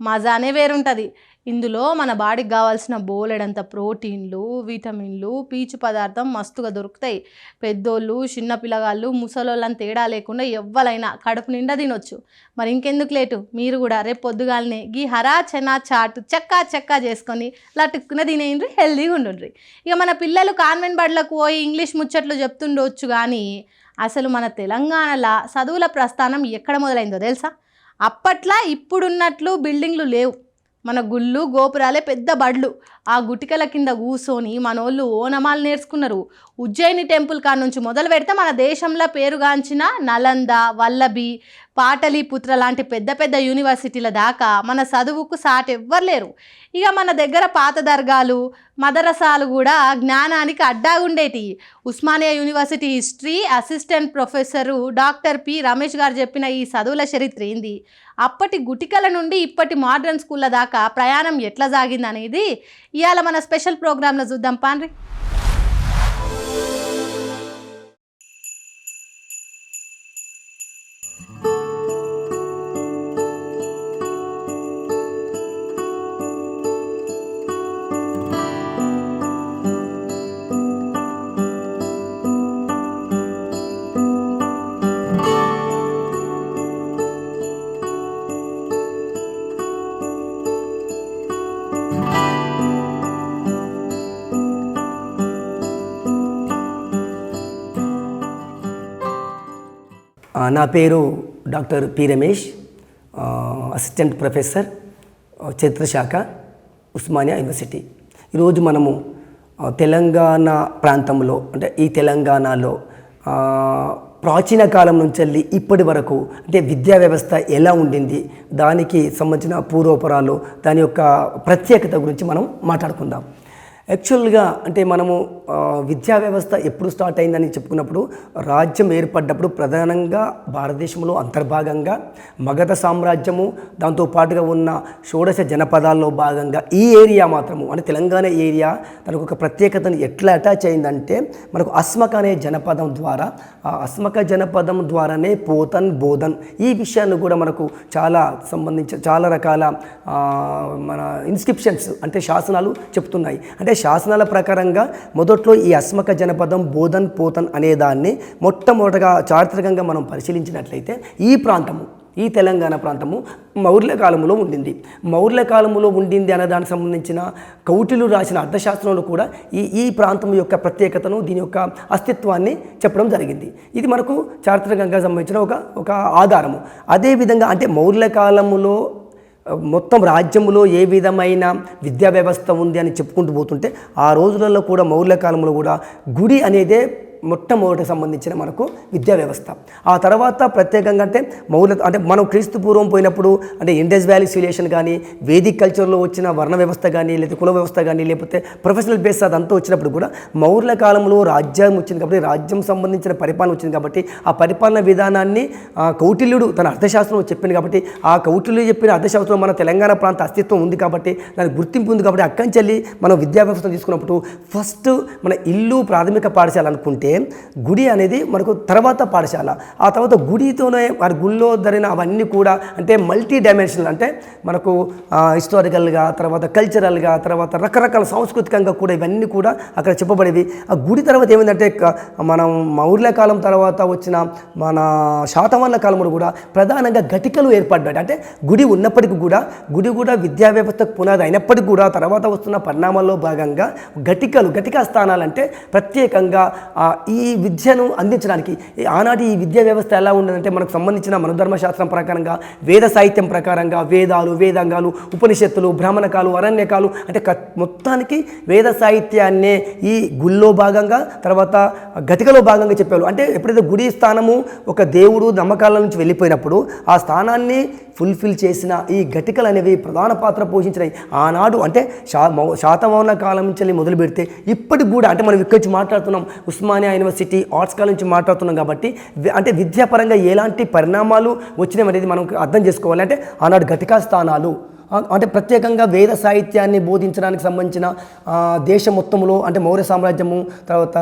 మజానే వేరుంటుంది. ఇందులో మన బాడీకి కావాల్సిన బోలెడంత ప్రోటీన్లు, విటమిన్లు, పీచు పదార్థం మస్తుగా దొరుకుతాయి. పెద్దోళ్ళు, చిన్న పిల్లగాళ్ళు, ముసలోళ్ళని తేడా లేకుండా ఎవ్వరైనా కడుపు నిండా తినొచ్చు. మరి ఇంకెందుకు లేటు, మీరు కూడా రేపు పొద్దుగాలనే గీ హరా చనా చాట్ చక్కా చేసుకొని లటుక్కున తినేయండి, హెల్దీగా ఉండుండ్రి. ఇక మన పిల్లలు కాన్వెంట్ బడులకు పోయి ఇంగ్లీష్ ముచ్చట్లు చెప్తుండొచ్చు, కానీ అసలు మన తెలంగాణలో చదువుల ప్రస్థానం ఎక్కడ మొదలైందో తెలుసా? అప్పట్లో ఇప్పుడున్నట్లు బిల్డింగ్లు లేవు. మన గుళ్ళు గోపురాలే పెద్ద బడ్లు. ఆ గుటికల కింద కూర్చొని మనోళ్ళు ఓనమాలు నేర్చుకున్నారు. ఉజ్జయిని టెంపుల్ కాడ నుంచి మొదలు పెడితే మన దేశంలో పేరుగాంచిన నలంద, వల్లభి, పాటలీపుత్ర లాంటి పెద్ద పెద్ద యూనివర్సిటీల దాకా మన చదువుకు సాటి ఎవ్వరు లేరు. ఇక మన దగ్గర పాత దర్గాలు, మదరసాలు కూడా జ్ఞానానికి అడ్డాగుండేటి. Osmania university history assistant professor doctor P Ramesh garu చెప్పిన ఈ చదువుల చరిత్ర ఏంది, అప్పటి గుటికల నుండి ఇప్పటి మోడర్న్ స్కూళ్ళ దాకా ప్రయాణం ఎట్లా సాగింది అనేది ఇవాళ మన స్పెషల్ ప్రోగ్రాంలో చూద్దాం పాండ్రి. నా పేరు doctor P Ramesh, assistant professor చరిత్రశాఖ ఉస్మానియా యూనివర్సిటీ. ఈరోజు మనము తెలంగాణ ప్రాంతంలో అంటే ఈ తెలంగాణలో ప్రాచీన కాలం నుంచి వెళ్ళి ఇప్పటి వరకు అంటే విద్యా వ్యవస్థ ఎలా ఉండింది, దానికి సంబంధించిన పూర్వపరాలు, దాని యొక్క ప్రత్యేకత గురించి మనం మాట్లాడుకుందాం. యాక్చువల్గా అంటే మనము విద్యా వ్యవస్థ ఎప్పుడు స్టార్ట్ అయిందని చెప్పుకున్నప్పుడు రాజ్యం ఏర్పడ్డప్పుడు ప్రధానంగా భారతదేశంలో అంతర్భాగంగా మగధ సామ్రాజ్యము, దాంతోపాటుగా ఉన్న షోడశ జనపదాల్లో భాగంగా ఈ ఏరియా మాత్రము అంటే తెలంగాణ ఏరియా తనకు ఒక ప్రత్యేకతను ఎట్లా అటాచ్ అయిందంటే మనకు అస్మక అనే జనపదం ద్వారా, ఆ అస్మక జనపదం ద్వారానే పోతన్ బోధన్ ఈ విషయాన్ని కూడా మనకు చాలా సంబంధించిన చాలా రకాల మన ఇన్స్క్రిప్షన్స్ అంటే శాసనాలు చెప్తున్నాయి. అంటే శాసనాల ప్రకారంగా మొదట్లో ఈ అస్మక జనపదం బోధన్ పోతన్ అనేదాన్ని మొట్టమొదటగా చారిత్రకంగా మనం పరిశీలించినట్లయితే ఈ ప్రాంతము, ఈ తెలంగాణ ప్రాంతము మౌర్య కాలంలో ఉండింది. మౌర్య కాలంలో ఉండింది అనే దానికి సంబంధించిన కౌటిల్యుడు రాసిన అర్థశాస్త్రంలో కూడా ఈ ప్రాంతం యొక్క ప్రత్యేకతను, దీని యొక్క అస్తిత్వాన్ని చెప్పడం జరిగింది. ఇది మనకు చారిత్రకంగా సంబంధించిన ఒక ఆధారము. అదేవిధంగా అంటే మౌర్య కాలములో మొత్తం రాజ్యంలో ఏ విధమైన విద్యా వ్యవస్థ ఉంది అని చెప్పుకుంటూ పోతుంటే ఆ రోజులలో కూడా మౌర్య కాలంలో కూడా గుడి అనేదే మొట్టమొదటి సంబంధించిన మనకు విద్యా వ్యవస్థ. ఆ తర్వాత ప్రత్యేకంగా అంటే అంటే మనం క్రీస్తు పూర్వం పోయినప్పుడు అంటే ఇండస్ వ్యాలీ సివిలైజేషన్ కానీ, వేదిక్ కల్చర్లో వచ్చిన వర్ణ వ్యవస్థ కానీ, లేకపోతే కుల వ్యవస్థ కానీ, లేకపోతే ప్రొఫెషనల్ బేస్ అదంతా వచ్చినప్పుడు కూడా మౌర్య కాలంలో రాజ్యం వచ్చింది కాబట్టి, రాజ్యం సంబంధించిన పరిపాలన వచ్చింది కాబట్టి ఆ పరిపాలన విధానాన్ని కౌటిల్యుడు తన అర్థశాస్త్రంలో చెప్పింది కాబట్టి, ఆ కౌటిల్యుడు చెప్పిన అర్థశాస్త్రంలో మన తెలంగాణ ప్రాంత అస్తిత్వం ఉంది కాబట్టి, దానికి గుర్తింపు ఉంది కాబట్టి అక్కడి నుంచి వెళ్ళి మనం విద్యా వ్యవస్థ తీసుకున్నప్పుడు ఫస్ట్ మన ఇల్లు ప్రాథమిక పాఠశాల అనుకుంటే అంటే గుడి అనేది మనకు తర్వాత పాఠశాల, ఆ తర్వాత గుడితోనే వారి గుళ్ళో జరిగిన అవన్నీ కూడా అంటే మల్టీ డైమెన్షనల్, అంటే మనకు హిస్టారికల్గా, తర్వాత కల్చరల్గా, తర్వాత రకరకాల సాంస్కృతికంగా కూడా ఇవన్నీ కూడా అక్కడ చెప్పబడేవి. ఆ గుడి తర్వాత ఏమైందంటే మనం మౌర్య కాలం తర్వాత వచ్చిన మన శాతవాహనుల కాలంలో కూడా ప్రధానంగా ఘటికలు ఏర్పడ్డాయి. అంటే గుడి ఉన్నప్పటికీ కూడా గుడి కూడా విద్యా వ్యవస్థకు పునాది అయినప్పటికీ కూడా తర్వాత వస్తున్న పరిణామాల్లో భాగంగా ఘటికా స్థానాలంటే ప్రత్యేకంగా ఈ విద్యను అందించడానికి ఆనాటి ఈ విద్యా వ్యవస్థ ఎలా ఉండదంటే మనకు సంబంధించిన మనోధర్మశాస్త్రం ప్రకారంగా, వేద సాహిత్యం ప్రకారంగా వేదాలు, వేదాంగాలు, ఉపనిషత్తులు, బ్రాహ్మణకాలు, అరణ్యకాలు అంటే మొత్తానికి వేద సాహిత్యాన్నే ఈ గుళ్ళో భాగంగా తర్వాత ఘటికలో భాగంగా చెప్పారు. అంటే ఎప్పుడైతే గుడి స్థానము ఒక దేవుడు నమ్మకాల నుంచి వెళ్ళిపోయినప్పుడు ఆ స్థానాన్ని ఫుల్ఫిల్ చేసిన ఈ ఘటికలు అనేవి ప్రధాన పాత్ర పోషించినాయి. ఆనాడు అంటే శాతవాహన కాలం నుంచి మొదలు పెడితే ఇప్పటికి కూడా అంటే మనం ఇక్కడి నుంచి మాట్లాడుతున్నాం, ఉస్మానియా యూనివర్సిటీ ఆర్ట్స్ కాలేజ్ నుంచి మాట్లాడుతున్నాం కాబట్టి అంటే విద్యాపరంగా ఎలాంటి పరిణామాలు వచ్చినాయి అనేది మనం అర్థం చేసుకోవాలి. అంటే ఆనాడు ఘటికా స్థానాలు అంటే ప్రత్యేకంగా వేద సాహిత్యాన్ని బోధించడానికి సంబంధించిన దేశం మొత్తంలో అంటే మౌర్య సామ్రాజ్యము, తర్వాత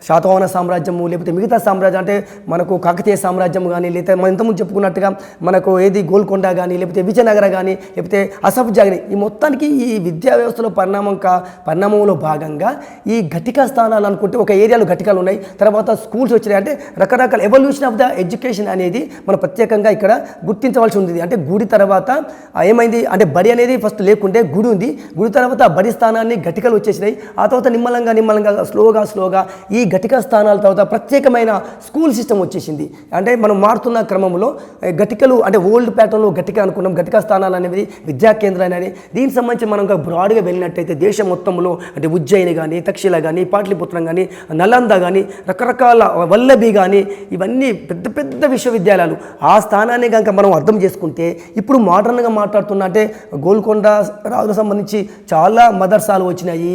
శాతవాహన సామ్రాజ్యము, లేకపోతే మిగతా సామ్రాజ్యం అంటే మనకు కాకతీయ సామ్రాజ్యం కానీ, లేకపోతే మనం ఇంతకుముందు చెప్పుకున్నట్టుగా మనకు ఏది గోల్కొండ కానీ, లేకపోతే విజయనగర కానీ, లేకపోతే అసఫ్జా కానీ, ఈ మొత్తానికి ఈ విద్యా వ్యవస్థలో పరిణామంలో భాగంగా ఈ ఘటికా స్థానాలు అనుకుంటే ఒక ఏరియాలో ఘటికాలు ఉన్నాయి, తర్వాత స్కూల్స్ వచ్చినాయి. అంటే రకరకాల ఎవల్యూషన్ ఆఫ్ ద ఎడ్యుకేషన్ అనేది మనం ప్రత్యేకంగా ఇక్కడ గుర్తించవలసి ఉంది. అంటే గుడి తర్వాత ఏమైంది అంటే బడి అనేది ఫస్ట్ లేకుంటే గుడి ఉంది, గుడి తర్వాత బడి స్థానాన్ని ఘటికలు వచ్చేసినాయి. ఆ తర్వాత నిమ్మలంగా స్లోగా ఈ ఘటిక స్థానాల తర్వాత ప్రత్యేకమైన స్కూల్ సిస్టమ్ వచ్చేసింది. అంటే మనం మారుతున్న క్రమంలో ఘటికలు అంటే ఓల్డ్ ప్యాటర్న్లో ఘటిక అనుకున్నాం, ఘటిక స్థానాలు అనేది విద్యా కేంద్రాలు అనేది. దీనికి సంబంధించి మనం బ్రాడ్గా వెళ్ళినట్టయితే దేశం మొత్తంలో అంటే ఉజ్జయిని కానీ, తక్షశిల కానీ, పాటలీపుత్రం కానీ, నలంద కానీ, రకరకాల వల్లభి కానీ, ఇవన్నీ పెద్ద పెద్ద విశ్వవిద్యాలయాలు. ఆ స్థానాన్ని కనుక మనం అర్థం చేసుకుంటే ఇప్పుడు మోడర్న్గా మాట్లాడుతున్న అంటే గోల్కొండ రాజులకు సంబంధించి చాలా మదర్సాలు వచ్చినాయి,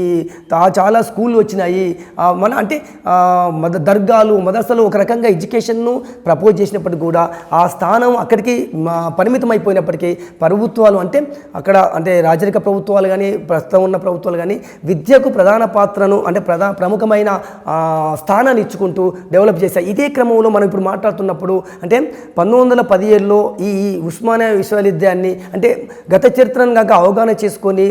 చాలా స్కూళ్ళు వచ్చినాయి. మన అంటే దర్గాలు, మదర్సాలు ఒక రకంగా ఎడ్యుకేషన్ను ప్రపోజ్ చేసినప్పటికీ కూడా ఆ స్థానం అక్కడికి పరిమితం అయిపోయినప్పటికీ ప్రభుత్వాలు అంటే అక్కడ అంటే రాజరిక ప్రభుత్వాలు కానీ, ప్రస్తుతం ఉన్న ప్రభుత్వాలు కానీ విద్యకు ప్రధాన పాత్రను అంటే ప్రముఖమైన స్థానాన్ని ఇచ్చుకుంటూ డెవలప్ చేశాయి. ఇదే క్రమంలో మనం ఇప్పుడు మాట్లాడుతున్నప్పుడు అంటే 1917లో ఈ ఉస్మానియా విశ్వవిద్యాలయాన్ని అంటే గత చరిత్రను కాక అవగాహన చేసుకొని,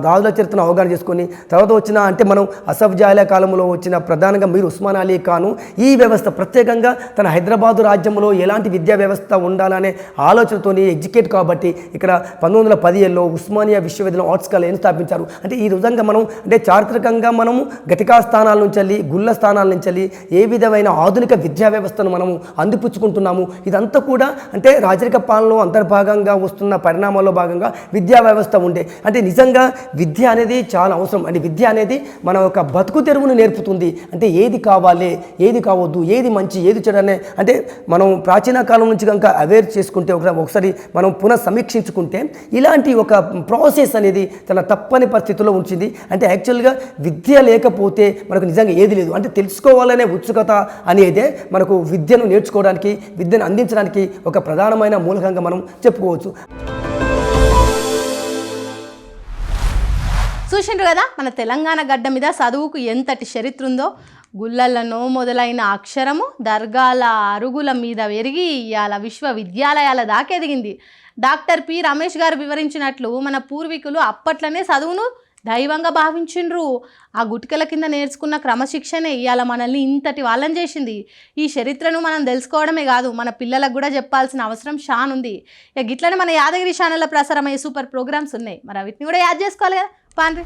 రాజుల చరిత్రను అవగాహన చేసుకొని తర్వాత వచ్చిన అంటే మనం అసఫ్జాయిల కాలంలో వచ్చిన ప్రధానంగా మీర్ ఉస్మాన్ అలీ ఖాను ఈ వ్యవస్థ ప్రత్యేకంగా తన హైదరాబాదు రాజ్యంలో ఎలాంటి విద్యా వ్యవస్థ ఉండాలనే ఆలోచనతో ఎడ్యుకేట్ కాబట్టి ఇక్కడ 1917లో ఉస్మానియా విశ్వవిద్యాలయం ఆర్ట్స్ కాలేజ్ స్థాపించారు. అంటే ఈ విధంగా మనం అంటే చారిత్రకంగా మనము ఘటికా స్థానాల నుంచి గుళ్ళ స్థానాల నుంచి ఏ విధమైన ఆధునిక విద్యా వ్యవస్థను మనము అందిపుచ్చుకుంటున్నాము. ఇదంతా కూడా అంటే రాజరిక పాలనలో అంతర్భాగంగా వస్తున్న పరిణామాల్లో భాగంగా విద్యా వ్యవస్థ ఉండే. అంటే నిజంగా విద్య అనేది చాలా అవసరం. అంటే విద్య అనేది మన యొక్క బతుకు తెరువును నేర్పుతుంది. అంటే ఏది కావాలి, ఏది కావద్దు, ఏది మంచి, ఏది చెడనే అంటే మనం ప్రాచీన కాలం నుంచి కనుక అవేర్ చేసుకుంటే ఒకసారి మనం పునఃసమీక్షించుకుంటే ఇలాంటి ఒక ప్రాసెస్ అనేది చాలా తప్పని పరిస్థితుల్లో ఉంచింది. అంటే యాక్చువల్గా విద్య లేకపోతే మనకు నిజంగా ఏది లేదు. అంటే తెలుసుకోవాలనే ఉత్సుకత అనేదే మనకు విద్యను నేర్చుకోవడానికి, విద్యను అందించడానికి ఒక ప్రధానమైన మూలకంగా మనం చెప్పుకోవచ్చు. చూసిండ్రు కదా మన తెలంగాణ గడ్డ మీద చదువుకు ఎంతటి చరిత్ర ఉందో. గుళ్ళలను మొదలైన అక్షరము దర్గాల అరుగుల మీద పెరిగి ఇవాళ విశ్వవిద్యాలయాల దాకా ఎదిగింది. డాక్టర్ పి రమేష్ గారు వివరించినట్లు మన పూర్వీకులు అప్పట్లోనే చదువును దైవంగా భావించిండ్రు. ఆ గుటికల కింద నేర్చుకున్న క్రమశిక్షణే ఇవాళ మనల్ని ఇంతటి వాళ్ళని చేసింది. ఈ చరిత్రను మనం తెలుసుకోవడమే కాదు, మన పిల్లలకు కూడా చెప్పాల్సిన అవసరం షాన్ ఉంది. ఇక గిట్లనే మన యాదగిరి ఛానల్లో ప్రసారమయ్యే సూపర్ ప్రోగ్రామ్స్ ఉన్నాయి, మరి వీటిని కూడా యాడ్ చేసుకోవాలి కదా. పాండ్రి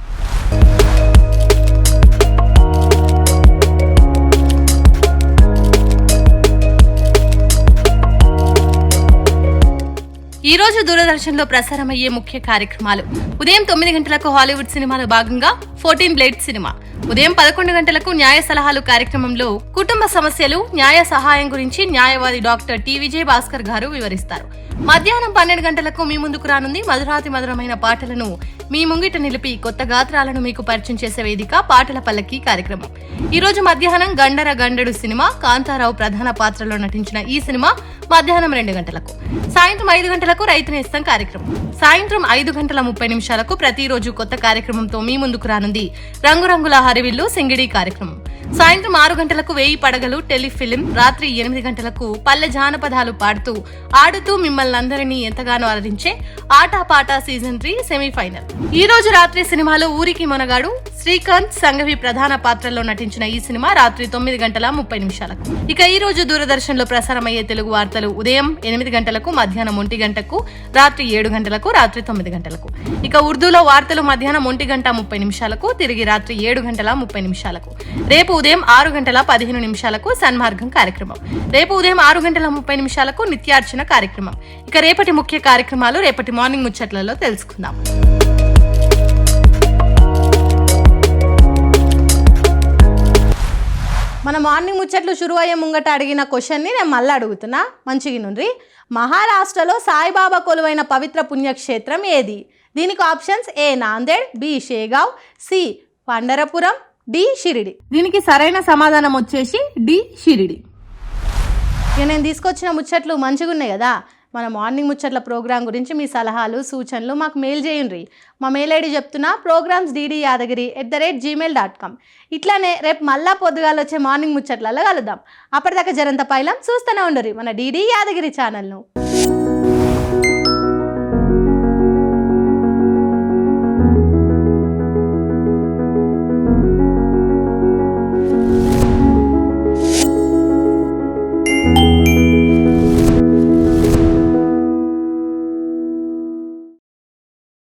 ఈరోజు దూరదర్శన్లో ప్రసారమయ్యే ముఖ్య కార్యక్రమాలు: ఉదయం 9 గంటలకు హాలీవుడ్ సినిమాలో భాగంగా 14 బ్లేడ్ సినిమా, ఉదయం 11 గంటలకు న్యాయ సలహాలు కార్యక్రమంలో కుటుంబ సమస్యలు, న్యాయ సహాయం గురించి న్యాయవాది డాక్టర్ టి విజయ్ భాస్కర్ గారు వివరిస్తారు. మధ్యాహ్నం 12 గంటలకు మీ ముందుకు రానుంది మధురాతి మధురమైన పాటలను మీ ముంగిట నిలిపి కొత్త గాత్రాలను మీకు పరిచయం చేసే వేదిక పాటల పల్లకి కార్యక్రమం. ఈ రోజు మధ్యాహ్నం గండర గండెడు సినిమా, కాంతారావు ప్రధాన పాత్రలో నటించిన ఈ సినిమా మధ్యాహ్నం 2 గంటలకు. సాయంత్రం 5 గంటలకు రైతు నేస్తం కార్యక్రమం. సాయంత్రం 5:30 ప్రతిరోజు కొత్త కార్యక్రమంతో మీ ముందుకు రానుంది రంగురంగుల హరివిల్లు సింగిడి కార్యక్రమం. సాయంత్రం 6 గంటలకు 1000 పడగలు టెలిఫిలిం, రాత్రి 8 గంటలకు పల్లె జానపదాలు పాడుతూ ఆడుతూ మిమ్మల్ని అందరినీ ఎంతగానో అలరించే ఆటా పాట సీజన్ 3 సెమీఫైనల్. ఈ రోజు రాత్రి సినిమాలో ఊరికి మొనగాడు శ్రీకాంత్ సంఘవి ప్రధాన పాత్రల్లో నటించిన ఈ సినిమా రాత్రి 9:30 ఇక ఈ రోజు దూరదర్శన్ లో ప్రసారమయ్యే తెలుగు వార్తలు ఉదయం 8 గంటలకు, మధ్యాహ్నం 1 గంటకు, రాత్రి 7 గంటలకు, రాత్రి 9 గంటలకు. ఇక ఉర్దూలో వార్తలు మధ్యాహ్నం 1:30 తిరిగి రాత్రి 7:30. రేపు ఉదయం 6:15 సన్మార్గం కార్యక్రమం. రేపు ఉదయం 6:30 నిత్యార్చన కార్యక్రమం. ఇక రేపటి ముఖ్య కార్యక్రమాలు రేపటి మార్నింగ్ ముచ్చట్లలో తెలుసుకుందాం. మన మార్నింగ్ ముచ్చట్లు షురు అయ్యే ముంగట అడిగిన క్వశ్చన్ని నేను మళ్ళీ అడుగుతున్నా, మంచిగా నుండి. మహారాష్ట్రలో సాయిబాబా కొలువైన పవిత్ర పుణ్యక్షేత్రం ఏది? దీనికి options: A Nanded, B Shegaon, C Pandharpur, D Shirdi. దీనికి సరైన సమాధానం వచ్చేసి డి షిరిడి. ఇక నేను తీసుకొచ్చిన ముచ్చట్లు మంచిగా ఉన్నాయి కదా. మన మార్నింగ్ ముచ్చట్ల ప్రోగ్రాం గురించి మీ సలహాలు సూచనలు మాకు మెయిల్ చేయండి. మా మెయిల్ ఐడి చెప్తున్నా, programs.ddiyadagiri@gmail.com. ఇట్లానే రేపు మళ్ళా పొద్దుగాలు వచ్చే మార్నింగ్ ముచ్చట్లలో కలుద్దాం. అప్పటిదాకా జరంత పైలం చూస్తూనే ఉండరు మన DD యాదగిరి ఛానల్ను.